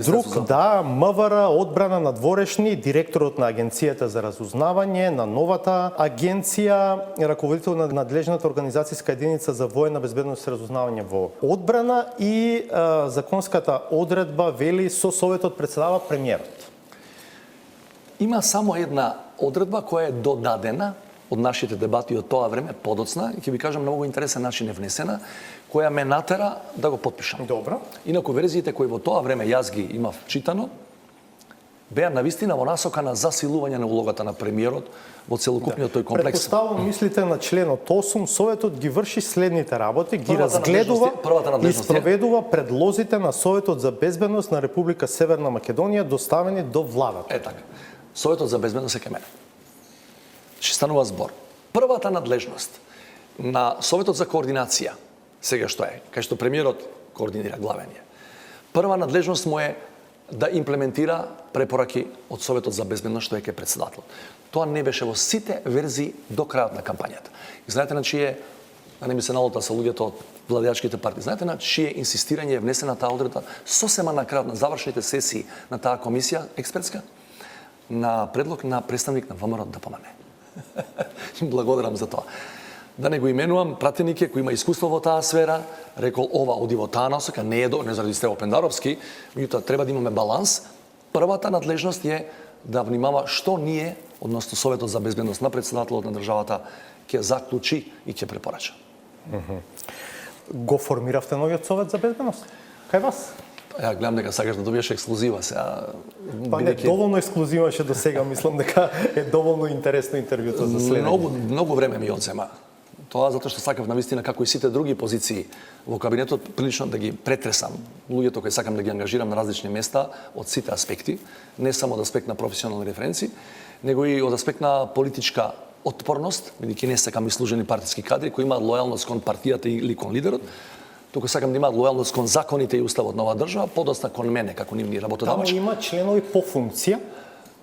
друг, да, МВР, одбрана на дворешни, директорот на Агенцијата за разузнавање, на новата агенција, раководител на надлежната организацијска единица за воена безбедност и разузнавање во одбрана и законската одредба вели со советот председава премиерот. Има само една одредба која е додадена од нашите дебати од тоа време, подоцна, и ќе ви кажам на многу интересен начин е внесена, која ме натера да го потпишам. Добро. Инаку верзиите кои во тоа време јас ги имав читано, беа навистина во насока на засилување на улогата на премиерот во целокупниот тој комплекс. Предпоставувам мислите на членот 8, советот ги врши следните работи, ги разгледува и спроведува предлозите на Советот за безбедност на Република Северна Македонија доставени до владата. Е така. Советот за безбедност е кај мене. Ще станува збор. Првата надлежност на Советот за координација, сега што е, кај што премиерот координира главен е. Прва надлежност му е да имплементира препораки од Советот за безбедност што е кај председателот. Тоа не беше во сите верзии до крајот на кампањата. И знаете на чие, а не ми се налута со луѓето од владеачките партии, знаете на чие инсистирање е внесена таа одредба сосема на крајот на завршните сесии на таа комисија експертска на предлог на представник на ВМРО ДПМН. Благодарам за тоа. Да не го именувам, пратеник е кој има искуство во таа сфера, рекол ова оди во таа насока, не е не заради Стево Пендаровски, меѓутоа треба да имаме баланс. Првата надлежност е да внимава што ние, односно Советот за безбедност на председателот на државата, ќе заклучи и ќе препорача. Го формиравте новиот Совет за безбедност? Кај вас? Ја гледам дека сакаш да добиеш ексклузива сега. Па не, доволно ексклузиваше до сега, мислам дека е доволно интересно интервјуто за следење. Многу време ми одзема. Тоа затоа што сакав навистина како и сите други позиции во кабинетот прилично да ги претресам луѓето кои сакам да ги ангажирам на различни места од сите аспекти, не само од аспект на професионални референци, него и од аспект на политичка отпорност, бидејќи не сакам изслужени партиски кадри кои имаат лојалност кон партијата или кон лидерот. Туку сакам да имаат лојалност кон законите и уставот на оваа држава, подоцна кон мене како нивни работодавачи. Таму има членови по функција?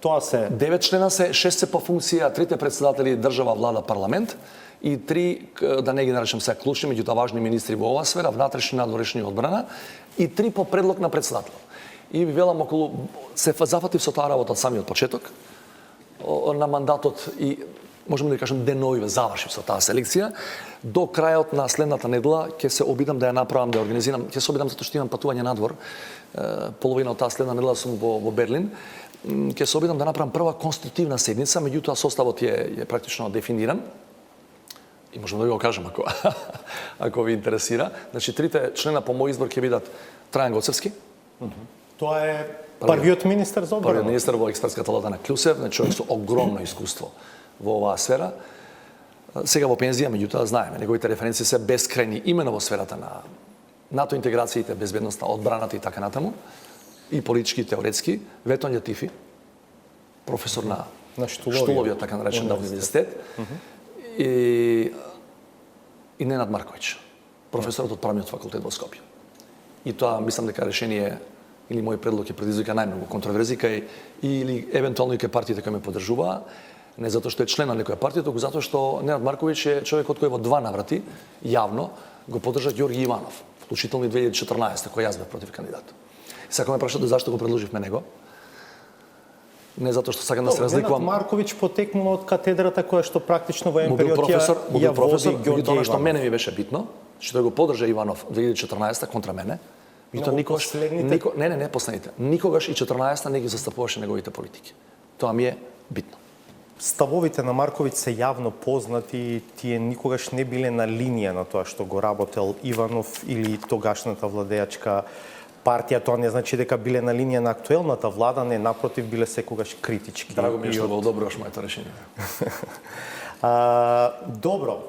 Тоа се 9 члена се, 6 се по функција, 3 председатели држава, влада, парламент и 3, да не ги наречем сега клучни, меѓутоа важни министри во оваа сфера, внатрешни, надворешни и одбрана, и 3 по предлог на председател. И ви велам околу, се зафатив со таа работа од самиот почеток на мандатот и можеме да кажем деноиве завршив со таа селекција. До крајот на следната недела ќе се обидам да ја направам, да ја организирам, ќе се обидам затоа што имам патување надвор. Половина од таа следна недела сум во Берлин. Ќе се обидам да направам прва конститутивна седница, меѓутоа составот е практично дефиниран. И можеме да ви го кажем ако ви интересира. Значи, 3 члена по мој избор ќе бидат Трајан Гоцевски. Тоа е првиот министер за одбрана. Првиот министер во експертската влада на Клюсев, човек со огромно искуство во оваа сфера. Сега во пензија, меѓутоа знаеме, неговите референции се бескрајни именно во сферата на НАТО интеграциите, безбедноста, одбраната и така натаму, и политички и теоретски. Ветон Љатифи, професор на Штуловиот, така наречен да универзитет, и Ненад Марковиќ, професорот од правниот факултет во Скопје. И тоа мислам дека решение или мој предлог ќе предизвика најмногу контроверзии или евентуално и кај партиите кои ме поддржуваа, не затоа што е член на некоја партија, туку затоа што Ненад Марковиќ е човекот кој во 2 наврати јавно го поддржа Ѓорги Иванов, вклучително и 2014 кој јас бев против кандидат. Сега ме прашате зашто го предложивме него? Не затоа што сакам да се разликувам. Ненад Марковиќ потекнува од катедрата која што практично во еден период ја води Ѓорги Иванов. Што мене ми Иванов. беше битно, што тој го поддржа Иванов 2014 контра мене. Меѓутоа никогаш не последните. Никогаш и 14-та не ги застапуваше неговите политики. Тоа ми е битно. Ставовите на Марковиќ се јавно познати и тие никогаш не биле на линија на тоа што го работел Иванов или тогашната владеачка партија. Тоа не значи дека биле на линија на актуелната влада, не, напротив, биле секогаш критички. Драго ми е што го одобруваш моето решение. Добро.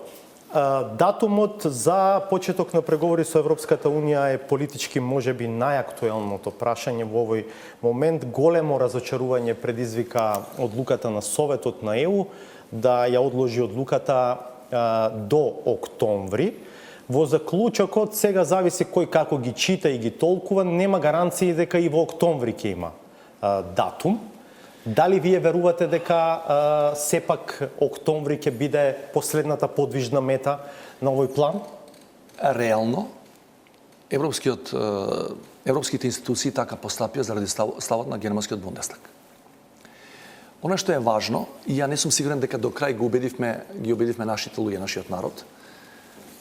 Датумот за почеток на преговори со Европската Унија е политички можеби најактуелното прашање во овој момент. Големо разочарување предизвика одлуката на Советот на ЕУ да ја одложи одлуката до октомври. Во заклучокот сега зависи кој како ги чита и ги толкува, нема гаранции дека и во октомври ќе има датум. Дали вие верувате дека сепак октомври ќе биде последната подвижна мета на овој план? Реално, европските институции така постапија заради ставот на германскиот Бундестаг. Она што е важно, и ја не сум сигурен дека до крај ги убедивме нашите луѓе, нашиот народ,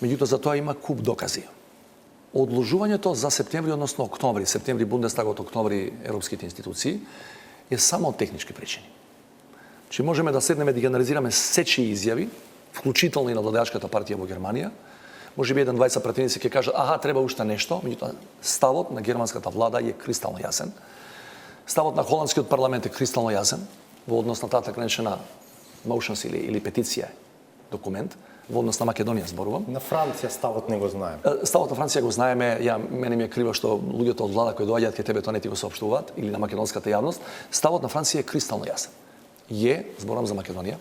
меѓутоа за тоа има куп докази. Одложувањето за септември, односно октомври, септември Бундестагот, октомври европските институции, е само од технички причини. Че можеме да седнеме да ги анализираме сечи изјави, вклучително и на владеачката партија во Германија. Може би 1-2 пратеници ќе кажат, треба уште нешто, меѓутоа ставот на германската влада е кристално јасен. Ставот на холандскиот парламент е кристално јасен во однос на таа така наречена motions или петиција документ, во однос на Македонија зборувам. На Франција ставот не го знаеме. Ставот на Франција го знаеме, мене ми е криво што луѓето од влада кои доаѓаат кај тебе тоа не ти го соопштуваат или на македонската јавност. Ставот на Франција е кристално јасен. Зборувам за Македонија,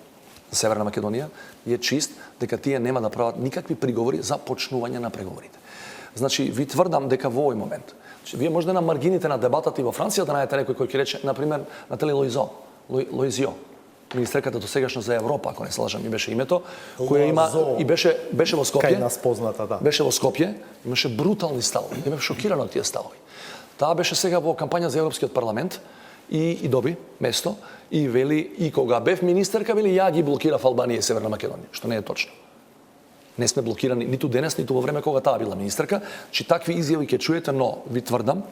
за Северна Македонија, е чист дека тие нема да прават никакви приговори за почнување на преговорите. Значи, ви тврдам дека во овој момент, вие можете на маргините на дебатата и во Франција да најдете некој кој ќе рече, на пример, Натали Лоизио, министерката досегашно за Европа, ако не се лажам, ми беше името, која има и беше во Скопје. Кај нас позната, да. Беше во Скопје, имаше брутални ставови. Бев шокиран од тие ставови. Таа беше сега во кампања за Европскиот парламент и доби место и вели, и кога бев министерка, вели, ја ги блокирав Албанија и Северна Македонија, што не е точно. Не сме блокирани ниту денес, ниту во време кога таа била министерка, че такви изјави ќе чуете, но ви тврдам,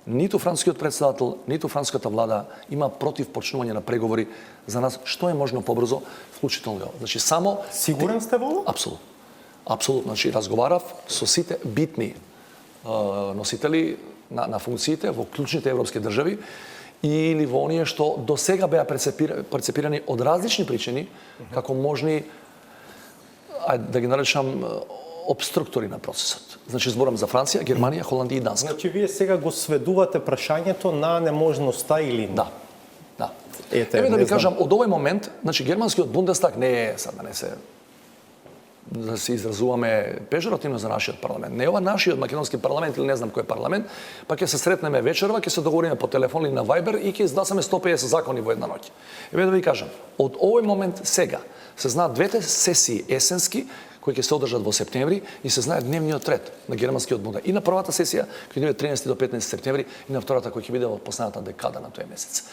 ниту францускиот председател, ниту француската влада има против почнување на преговори за нас што е можно побрзо, вклучително. Значи само Сигурен сте во ова? Апсолутно. Апсолутно, значи разговарав со сите битни носители на функциите во клучните европски држави или во оние што до сега беа прецепирани од различни причини како можни, да ги наречам, обструктори на процесот. Значи зборам за Франција, Германија, Холандија и Данска. Значи вие сега го сведувате прашањето на неможноста или не? Да. Ете, Еве да ви знам. кажам, од овој момент, значи германскиот Бундестаг не е, sad да се изразуваме пежоративно за нашиот парламент. Не ова нашиот македонски парламент или не знам кој парламент, па ќе се сретнеме вечерва, ќе се договориме по телефон или на Viber и ќе издасаме 150 закони во една ноќ. Еве да ви кажам, од овој момент сега се знаат двете сесии есенски кои ќе се одржат во септември и се знае дневниот ред на германскиот бундестаг. И на првата сесија која ќе биде 13 до 15 септември и на втората која ќе биде во последната декада на тој месец.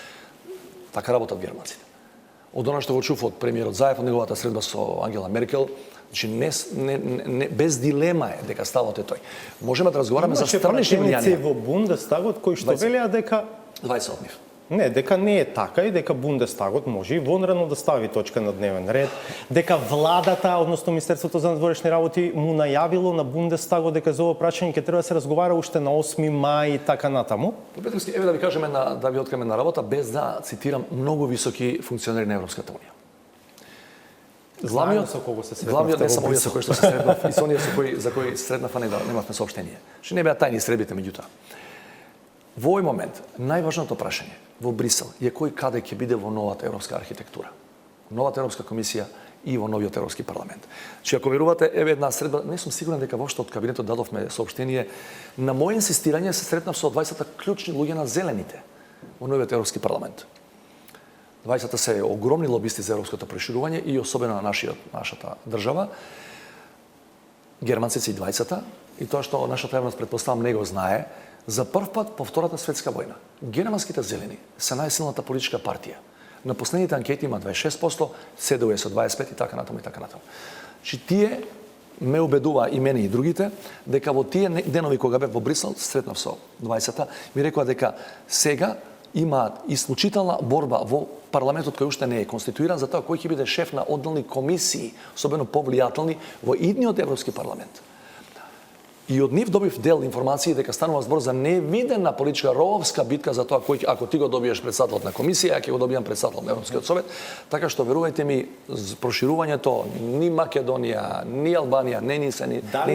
Така работат германците. Од она што го чув од премиерот Заев, од неговата средба со Ангела Меркел, значи без дилема е дека ставот е тој. Можеме да разговараме за странични влијанија. Во Бундестагот кои што велеа дека 20 од нив. не, дека не е така и дека Бундестагот може и вонрано да стави точка на дневен ред, дека владата, односно Министерството за надворешни работи му најавило на Бундестагот дека за ова прашање ќе треба да се разговара уште на 8 мај и така натаму. Петровски, еве да ви кажеме да ви откриеме на работа без да цитирам многу високи функционери на Европската унија. Главниот со кого се главниот не сретнавте само во овие со кои што се сретнав и со оние за кои сретнав, а немавме соопштение. Што не беа тајни средбите меѓутоа. Во овој момент најважното прашање во Брисел е кој каде ќе биде во новата европска архитектура, новата Европска комисија и во новиот Европски парламент. Че ако верувате, еве една средба, не сум сигурен дека воопшто од кабинетот дадовме соопштение, на моје инсистирање се сретнав со 20 клучни луѓе на зелените во новиот Европски парламент. 20 се огромни лобисти за европското проширување и особено на нашата држава. Германците и 20 и тоа што нашата јавност претпоставам не го знае, за прв пат по Втората светска војна германските зелени се најсилната политичка партија. На последните анкети има 26%, СДУ е со 25% и така натаму и така натаму. Чи тие ме убедува и мене и другите дека во тие денови кога бев во Брисел, сретнав со 20-та, ми рекоа дека сега има исклучителна борба во парламентот кој уште не е конституиран за тоа кој ќе биде шеф на одделни комисии, особено повлијателни во идниот Европски парламент. И од нив добив дел информации дека станува збор за невидена политичка ровска битка за тоа кој ако ти го добиеш председателот на комисија, ја ќе го добијам председател на Европскиот совет, така што верувајте ми проширувањето ни Македонија, ни Албанија, не им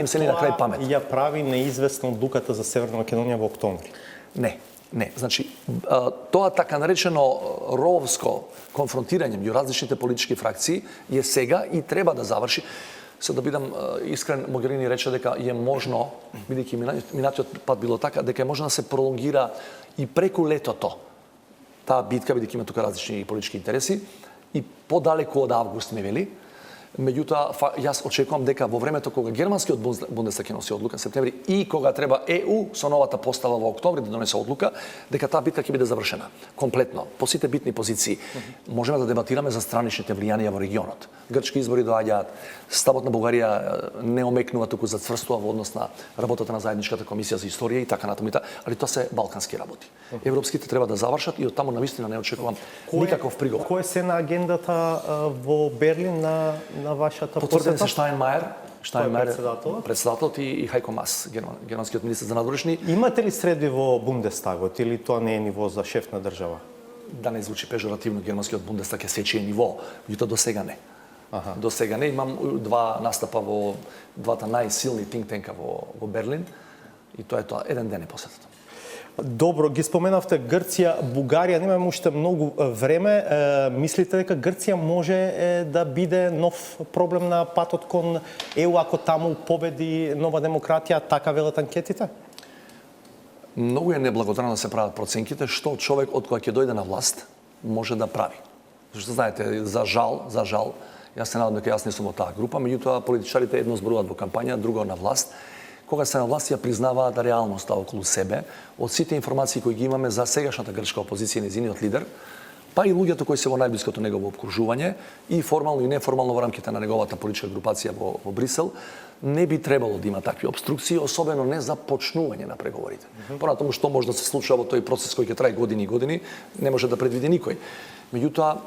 се ни на крај памет. Ја прави неизвестно одлуката за Северна Македонија во октомври. Не. Значи, тоа така наречено ровско конфронтирање меѓу различните политички фракции е сега и треба да заврши. Се да бидам искрен, Могерини рече дека е можно, бидејќи минатиот пат било така, дека е можно да се пролонгира и преку летото таа битка, бидејќи има тука различни политички интереси, и подалеку од август ме вели. Меѓутоа, јас очекувам дека во времето кога германскиот Бундестаг ќе носи одлука септември и кога треба ЕУ со новата постава во октомври да донесе одлука, дека таа битка ќе биде завршена комплетно по сите битни позиции. Можеме да дебатираме за страничните влијанија во регионот. Грчки избори доаѓаат, ставот на Бугарија не омекнува, туку зацврстува во однос на работата на заедничката комисија за историја и така натаму, али тоа се балкански работи. Европските треба да завршат и оттаму навистина не очекувам никаков приговор. Кој се на агендата во Берлин на вашата потврден се Штајнмајер, председателот и Хајко Мас, германскиот министер за надворешни. Имате ли средби во Бундестагот или тоа не е ниво за шеф на држава? Да не звучи пежоративно, германскиот Бундестаг е сечие ниво, меѓутоа до сега не. До сега не. Имам два настапа во двата најсилни think танка во Берлин и тоа е тоа. Еден ден е посетата. Добро, ги споменавте Грција, Бугарија, немаме уште многу време. Мислите дека Грција може да биде нов проблем на патот кон ЕУ ако таму победи нова демократија, така велат анкетите? Многу е неблагодарно да се прават проценките што човек од кога ќе дојде на власт може да прави. Зашто знаете, за жал, јас се надам дека јас не сум во таа група, меѓутоа политичарите едно зборуваат во кампања, друго на власт. Кога се на власт ја признаваат реалноста околу себе, од сите информации кои ги имаме за сегашната грчка опозиција и незиниот лидер, па и луѓето кои се во најблиското негово опкружување и формално и неформално во рамките на неговата политичка групација во Брисел, не би требало да има такви обструкции, особено не за почнување на преговорите. Понатаму што може да се случува во тој процес кој ќе трае години и години, не може да предвиди никој. Меѓутоа,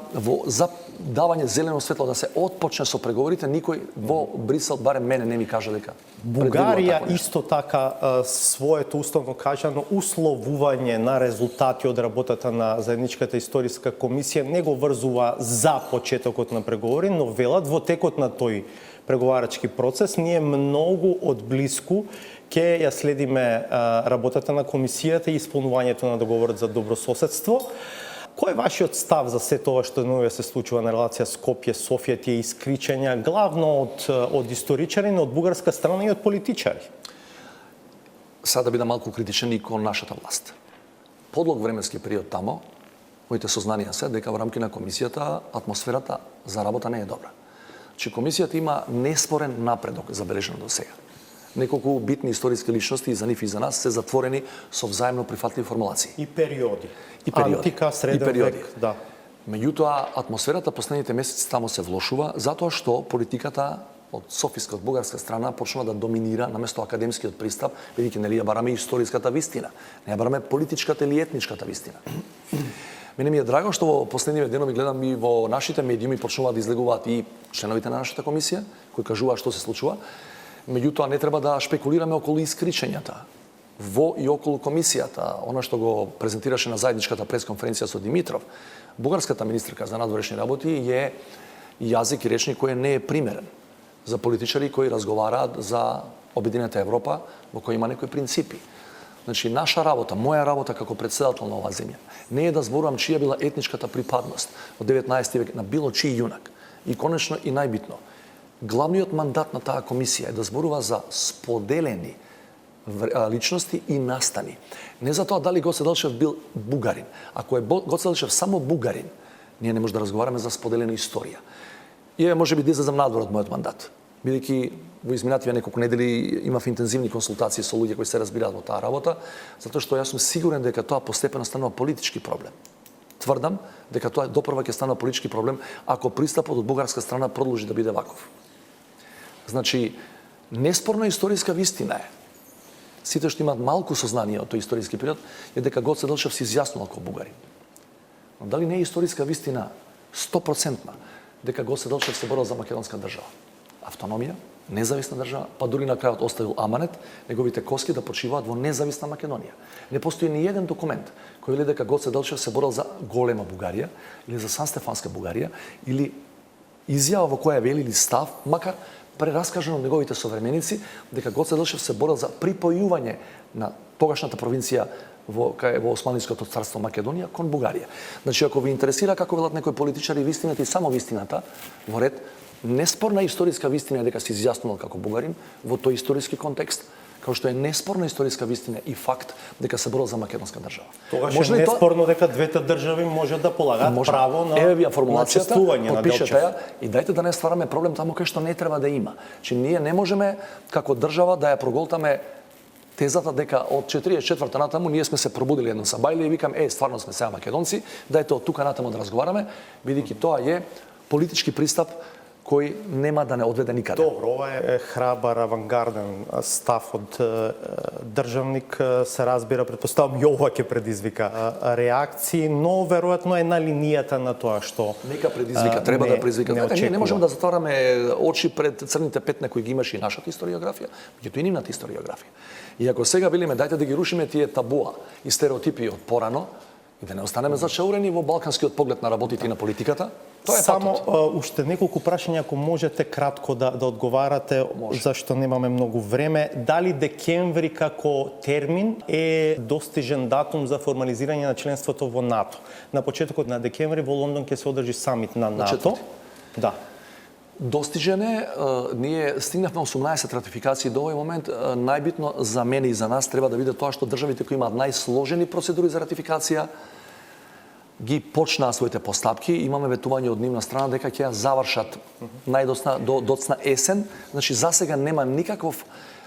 за давање зелено светло да се отпочне со преговорите, никој во Брисел, барем мене, не ми кажа дека Бугарија исто така своето уставно кажано условување на резултати од работата на заедничката историска комисија не го врзува за почетокот на преговори, но велат во текот на тој преговарачки процес ние многу одблиску ќе ја следиме работата на комисијата и исполнувањето на договорот за добрососедство. Кој е вашиот став за се тоа што нови се случува на релација Скопје, Софија, тие искричења, главно од историчари, но од бугарска страна и од политичари? Сега да бидам малку критичен и кон нашата власт. Подлог временски период тамо, моите сознанија се дека во рамки на комисијата атмосферата за работа не е добра. Че комисијата има неспорен напредок забележен до сега. Неколку битни историски личности и за нив и за нас се затворени со взаимно прифатливи формулации. И периоди. И периоди. Антика, среден век, да. Меѓутоа, атмосферата последните месеци тамо се влошува, затоа што политиката од софиска, од бугарска страна почнува да доминира наместо академскиот пристап, бидејќи нели ја бараме историската вистина, не ја бараме политичката или етничката вистина. Мене ми е драго што во последниве денови гледам и во нашите медиуми почнуваат да излегуваат и членовите на нашата комисија кои кажуваат што се случува. Меѓутоа не треба да шпекулираме околу искричењата во и околу комисијата, она што го презентираше на заедничката пресконференција со Димитров. Бугарската министерка за надворешни работи е јазик и речник кој не е примерен за политичари кои разговараат за Обединета Европа, во кој има некои принципи. Значи, наша работа, моја работа како председател на оваа земја, не е да зборувам чија била етничката припадност од 19 век на било чиј јунак. И конечно и најбитно, главниот мандат на таа комисија е да зборува за споделени личности и настани. Не за тоа дали Гоце Делчев бил бугарин. Ако е Гоце Делчев само бугарин, ние не може да разговараме за споделена историја. И може би да излезам надвор од мојот мандат. Бидејќи во изминативе неколку недели имав интензивни консултации со луѓе кои се разбираат во таа работа, затоа што јас сум сигурен дека тоа постепено станува политички проблем. Тврдам дека тоа допрва ќе станува политички проблем ако пристапот од бугарска страна продолжи да биде ваков. Значи, неспорна историска вистина е. Сите што имаат малку сознание од тој историски период е дека Гоце Делчев се изјаснува како бугарин. Но дали не е историска вистина 100% дека Гоце Делчев се борел за македонска држава? Автономија, независна држава, па дури на крајот оставил аманет неговите коски да почиваат во независна Македонија. Не постои ни еден документ кој вели дека Гоце Делчев се борел за голема Бугарија или за Сан-Стефанска Бугарија или изјава во која вели или став, макар прераскажано од неговите современици, дека Гоце Делчев се борел за припојување на тогашната провинција во Османското царство Македонија кон Бугарија. Значи, ако ви интересира како велат некои политичари вистината и само вистината, во ред, неспорна историска вистина е дека се изјаснувал како бугарин во тој историски контекст, како што е неспорна историска вистина и факт дека се борел за македонска држава. Тогаш е неспорно дека двете држави може да полагаат право на формулацијата, подпишете ја и дајте да не ствараме проблем таму кај што не треба да има. Че ние не можеме како држава да ја проголтаме тезата дека од 44-та натаму ние сме се пробудили едно сабајле и викам, стварно сме сега македонци, дајте од тука натаму да разговараме, бидејќи тоа е политички пристап кој нема да не одведе никаде. Добро, ова е храбар, авангарден став од државник, се разбира, предпоставам и ова ќе предизвика реакции, но веројатно е на линијата на тоа што нека предизвика, треба да предизвика. Ние не можеме да затвараме очи пред црните петна кои ги имаше и нашата историографија, меѓутоа и нивната историографија. И ако сега велиме дајте да ги рушиме тие табуа и стереотипи од порано, и да не останеме зачаурени во балканскиот поглед на работите и на политиката, тоа е само уште неколку прашања, ако можете кратко да одговарате, зашто немаме многу време. Дали декември како термин е достижен датум за формализирање на членството во НАТО? На почетокот на декември во Лондон ќе се одржи самит на НАТО. Да. Достижен е, ние стигнавме 18 ратификации до овој момент. Најбитно за мене и за нас треба да биде тоа што државите кои имаат најсложени процедури за ратификација ги почнаа своите постапки. Имаме ветување од нивна страна дека ќе ја завршат најдоцна до доцна есен. Значи за сега нема никаков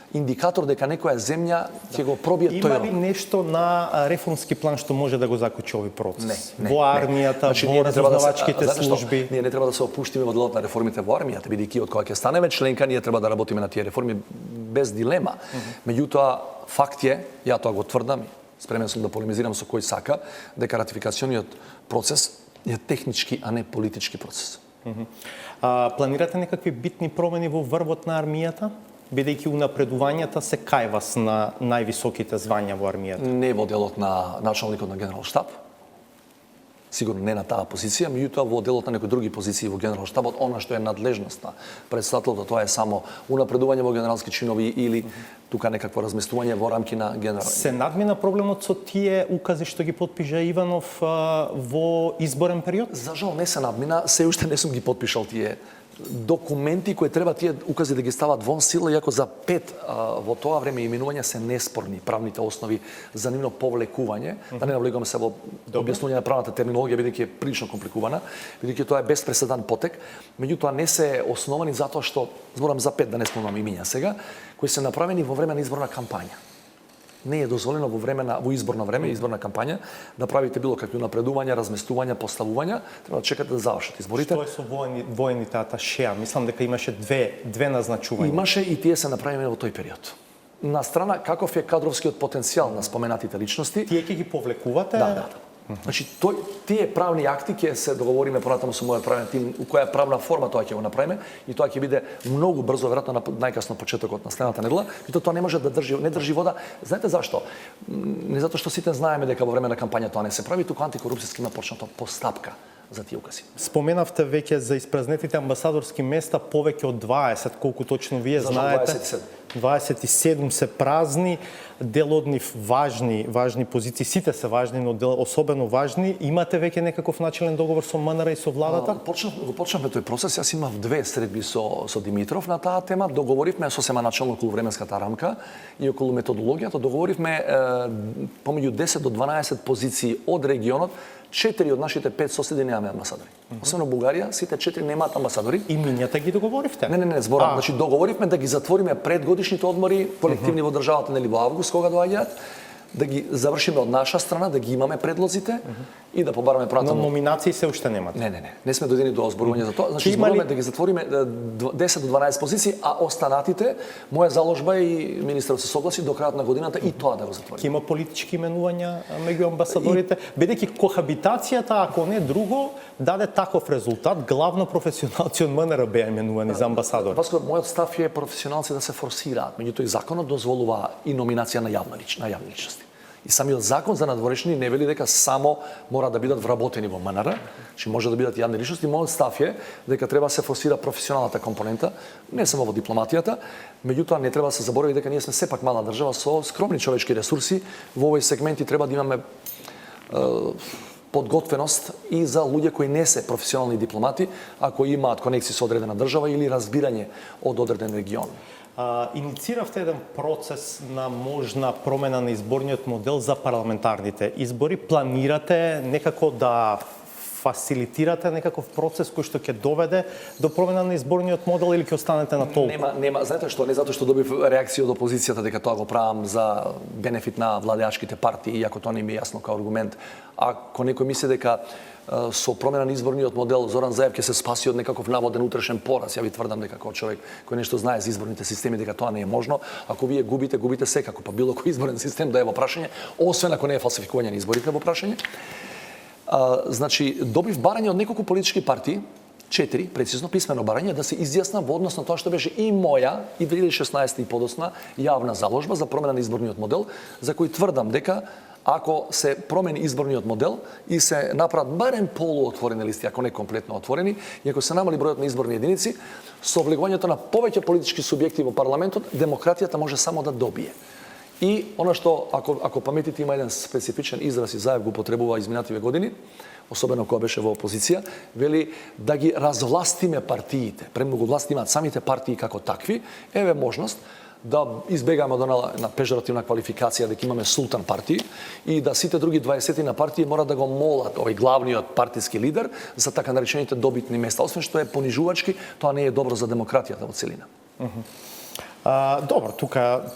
индикатор дека некоја земја ќе го пробие тој рок. Има ли нешто на реформски план што може да го заклучи овој процес? Во армијата, во разузнавачките служби? Ние не треба да се опуштиме во делот на реформите во армијата, бидејќи од кога ќе станеме членка, ние треба да работиме на тие реформи без дилема. Меѓутоа, факт е, ја тоа го тврдам, спремен сум да полемизирам со кој сака, дека ратификациониот процес е технички, а не политички процес. Планирате некакви битни промени во врвот на армијата? Бидејќи унапредувањата се кај вас на највисоките звања во армијата? Не во делот на началникот на генерал штаб. Сигурно не на таа позиција, меѓутоа во делот на некои други позиции во генералштабот, она што е надлежност на председателот, тоа е само унапредување во генералски чинови или тука некакво разместување во рамки на генерал. Се надмина проблемот со тие укази што ги потпиша Иванов во изборен период? За жал не се надмина, се уште не сум ги потпишал тие документи кои треба тие укази да ги стават вон сила, иако за 5 во тоа време именувања се неспорни правните основи за нивно повлекување, да не навлегуваме се во објаснување на правната терминологија, бидејќи е прилично компликувана, бидејќи тоа е без преседан потек, меѓутоа не се основани затоа што, зборам за 5, да не спомнам имиња сега, кои се направени во време на изборна кампања. Не е дозволено во изборно време, изборна кампања, да правите било какви напредувања, разместувања, поставувања, треба да чекате да завршат изборите. Што е со воените аташеа? Мислам дека имаше две назначувања. Имаше и тие се направени во тој период. На страна каков е кадровскиот потенцијал на споменатите личности? Тие ќе ги повлекувате? Да. Значи, тие правни акти ќе се договориме понатаму со мојот правен тим, у која правна форма тоа ќе го направиме и тоа ќе биде многу брзо, веројатно на најкасно почетокот на следната недела, и тоа не може да не држи вода. Знаете зашто? Не затоа што сите знаеме дека во време на кампања тоа не се прави, туку антикорупцијски има почната постапка за тие укази. Споменавте веќе за испразнетите амбасадорски места, повеќе од 20, колку точно вие знаете. 27 се празни, дел од нив важни позиции, сите се важни, но дел особено важни. Имате веќе некаков начелен договор со МНР и со владата? Почнавме тој процес, јас имав 2 средби со Димитров на таа тема, договоривме сосема начелно околу временската рамка и околу методологијата, договоривме помеѓу 10 до 12 позиции од регионот. 4 од нашите 5 соседи немаме амбасадори. Освен Бугарија, сите 4 немаат амбасадори. И минјата ги договоривте? Не, зборам. Значи договоривме да ги затвориме пред годишните одмори, колективни во државата, нели во август кога доаѓаат, да ги завршиме од наша страна, да ги имаме предлозите и да побараме понатаму. Но номинации се уште немате. Не сме дојдени до озборување за тоа. Значи зборуваме да ги затвориме 10 до 12 позиции, а останатите, моја заложба и министерот се согласи до крајот на годината и тоа да го затвориме. Ќе има политички именувања меѓу амбасадорите, бидејќи кохабитацијата, ако не друго, даде таков резултат, главно професионалци од МНР беа именувани за амбасадори. Паско, мојот став е професионалци да се форсираат, меѓутоа и законот дозволува и номинација на јавни личности. И самиот закон за надворешни не вели дека само мора да бидат вработени во МНР, че може да бидат јавни личности. Мојот став е дека треба да се форсира професионалната компонента, не само во дипломатијата, меѓутоа не треба да се заборави дека ние сме сепак мала држава со скромни човечки ресурси. Во овој сегменти треба да имаме подготвеност и за луѓе кои не се професионални дипломати, ако имаат конекции со одредена држава или разбирање од одреден регион. Иницииравте еден процес на можна промена на изборниот модел за парламентарните избори. Планирате некако да фасилитирате некаков процес кој што ќе доведе до промена на изборниот модел или ќе останете на толку? Нема, знаете што, не затоа што добив реакција од опозицијата дека тоа го правам за бенефит на владеачките партии, иако тоа не ми е јасно као аргумент. Ако некој мисли дека со промена на изборниот модел Зоран Заев ќе се спаси од некаков наводен утрешен пораз, ја ви тврдам дека како човек кој нешто знае за изборните системи дека тоа не е можно. Ако вие губите секако, па било кој изборен систем да е во прашање, освен ако не е фалсификување на изборите во прашање. Значи, добив барање од неколку политички партии, 4, прецизно писмено барање, да се изјасна во однос на тоа што беше и моја, и 2016 и подосна, јавна заложба за промена на изборниот модел, за кој тврдам дека ако се промени изборниот модел и се направат барем полуотворени листи, ако не комплетно отворени, и ако се намали бројот на изборни единици, со влегувањето на повеќе политички субјекти во парламентот, демократијата може само да добие. И она што, ако паметите, има еден специфичен израз и Заев го употребува изминативе години, особено кога беше во опозиција, вели да ги развластиме партиите. Премногу власт имаат самите партии како такви, еве можност да избегаме од на пежоративна квалификација дека имаме султан партии и да сите други 20 на партии мора да го молат овој главниот партиски лидер за така наречените добитни места. Освен што е понижувачки, тоа не е добро за демократијата во целина. Добро, тука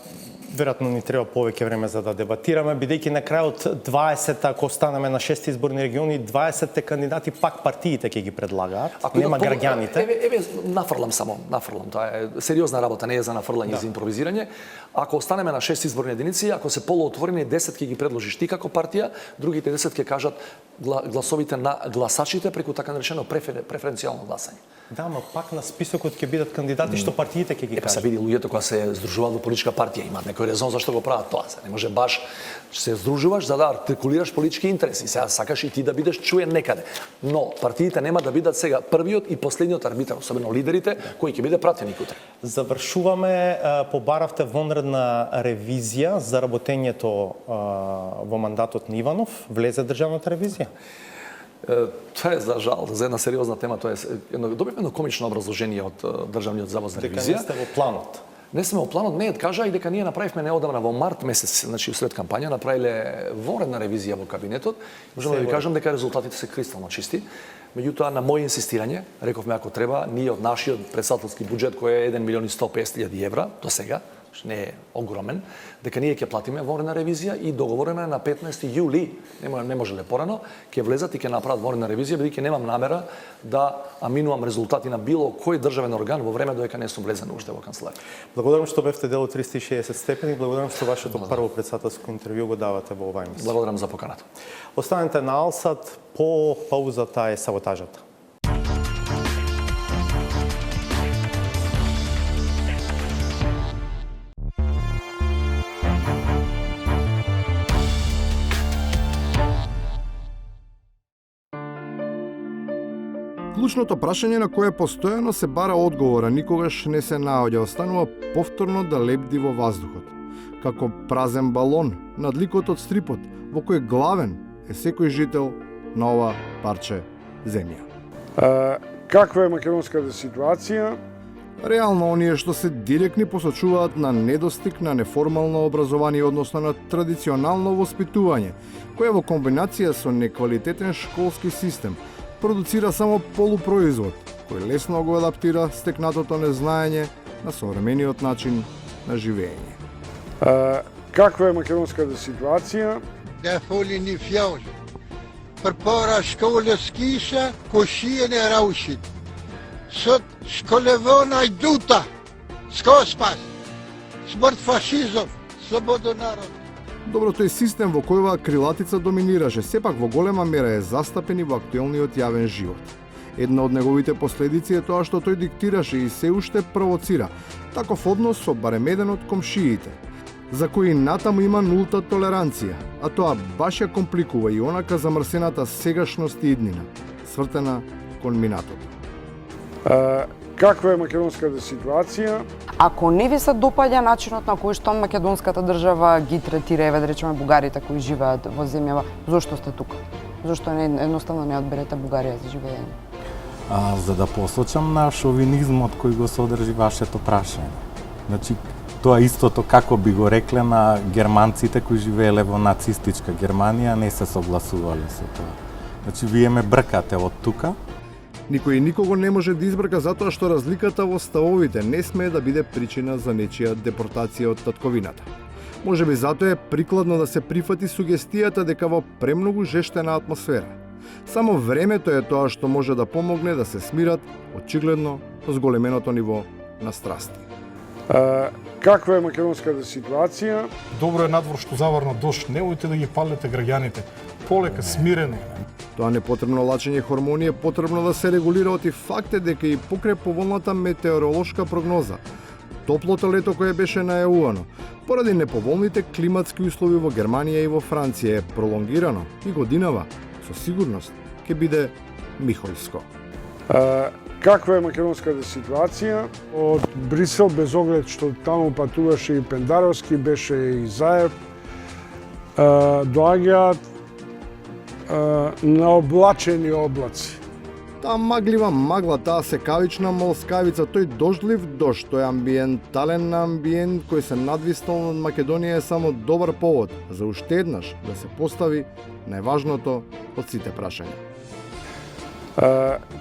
веројатно ни треба повеќе време за да дебатираме, бидејќи на крајот 20, ако останеме на 6 изборни региони, 20 кандидати пак партиите ќе ги предлагаат, нема граѓаните. Еве нафрлам. Тоа е сериозна работа, не е за нафрлање, за импровизирање. Ако останеме на 6 изборни единици, ако се полуотворени 10 ќе ги предложиш ти како партија, другите 10 ќе кажат гласовите на гласачите преку така наречено преференцијално гласање. Да, но пак на списокот ќе бидат кандидати што партиите ќе ги Се кажат. види луѓето кога се здружуваат во политичка партија имаат некој резон зашто го прават тоа. Не може баш се здружуваш за да артикулираш политички интереси. Сега сакаш и ти да бидеш чуен некаде. Но партиите нема да бидат сега првиот и последниот арбитар, особено лидерите, кои ќе биде пратеник утре. Завршуваме, побаравте вонредна ревизија за работењето во мандатот на Иванов. Влезе државната ревизија? Тоа е за жал, за една сериозна тема, тоа е добивме едно комично образложение од Државниот завод за Дека ревизија. не сте во планот. Не сме во планот, не кажа и дека ние направивме неодамна во март месец, значи усред кампања направиле вонредна ревизија во кабинетот. Можеме да ви кажам дека резултатите се кристално чисти. Меѓутоа на моје инсистирање, рековме ако треба, ние од нашиот претседателски буџет кој е 1.150.000 евра до сега, што не е огромен, дека ние ќе платиме вонредна ревизија и договорено на 15 јули, не можеле порано, ќе влезат и ќе направат вонредна ревизија, бидејќи немам намера да аминувам резултати на било кој државен орган во време додека не сум влезен уште во канцеларија. Благодарам што бевте дел од 360 степени, благодарам што вашето прво претседателско интервју го давате во оваа емисија. Благодарам за поканата. Останете на Алсат, по паузата е саботажата. Клучното прашање на кое постојано се бара одговор, а никогаш не се наоѓа, останува повторно да лебди во воздухот. Како празен балон над ликот од стрипот, во кој главен е секој жител на ова парче земја. Каква е македонската ситуација? Реално, оние што се директни посочуваат на недостиг на неформално образование, односно на традиционално воспитување, кое во комбинација со неквалитетен школски систем продуцира само полупроизвод, кој лесно го адаптира стекнатото незнаење на современиот начин на живење. Каква е македонската ситуација? Да фоли ни фјаuli. Përpara shkollës kisha kushijen e raushit. Sot shkollevona i duta. S'ka spas. Smrt фашизов, слобода народ. Доброто е систем во којава крилатица доминираше, сепак во голема мера е застапен и во актуелниот јавен живот. Една од неговите последици е тоа што тој диктираше и се уште провоцира таков однос со барем еден од комшиите, за кои натаму има нулта толеранција, а тоа баш ја компликува и онака замрсената сегашност и иднина, свртена кон минатото. Каква е македонската ситуација? Ако не ви се допаѓа начинот на кој што македонската држава ги третира, еве да речеме бугарите кои живеат во земјава, зошто сте тука? Зошто едноставно не одберете Бугарија за живење? За да посочам на шовинизмот кој го содржи вашето прашање. Значи, тоа истото како би го рекле на германците кои живееле во нацистичка Германија, не се согласувале со тоа. Значи, вие ме бркате од тука. Никој никого не може да избрка затоа што разликата во ставовите не смее да биде причина за нечија депортација од татковината. Можеби затоа е прикладно да се прифати сугестијата дека во премногу жештена атмосфера. Само времето е тоа што може да помогне да се смират очигледно зголеменото ниво на страсти. Каква е македонската ситуација? Добро е надвор што заврна дожд, немојте да ги палите граѓаните. Полека, смирено. Тоа непотребно лачење хормони е потребно да се регулира, оти факт е дека и покрај поволната метеоролошка прогноза, топлото лето кое беше најавувано, поради неповолните климатски услови во Германија и во Франција е пролонгирано и годинава, со сигурност, ќе биде михојско. Каква е македонската ситуација? Од Брисел, без оглед што таму патуваше и Пендаровски, беше и Заев, доаѓаат наоблачени облаци. Таа маглива магла, таа секавична молскавица, тој дождлив дожд, тој амбиентален амбиент кој се надвиснал над Македонија е само добар повод за уште еднаш да се постави најважното од сите прашања.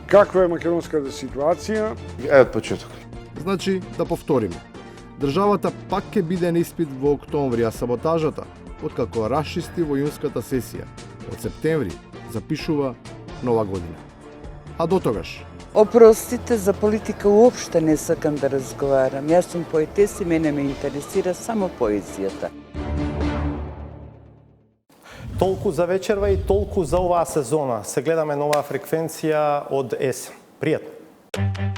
Каква е македонската ситуација? Од почеток. Значи, да повториме. Државата пак ќе биде на испит во октомври, а саботажата, откако расчисти во јунската сесија, од септември запишува нова година. А до тогаш? Опростите, за политика уопште не сакам да разговарам. Јас сум поетеса и мене ме интересира само поезијата. Толку за вечерва и толку за оваа сезона. Се гледаме нова фреквенција од есен. Пријатно!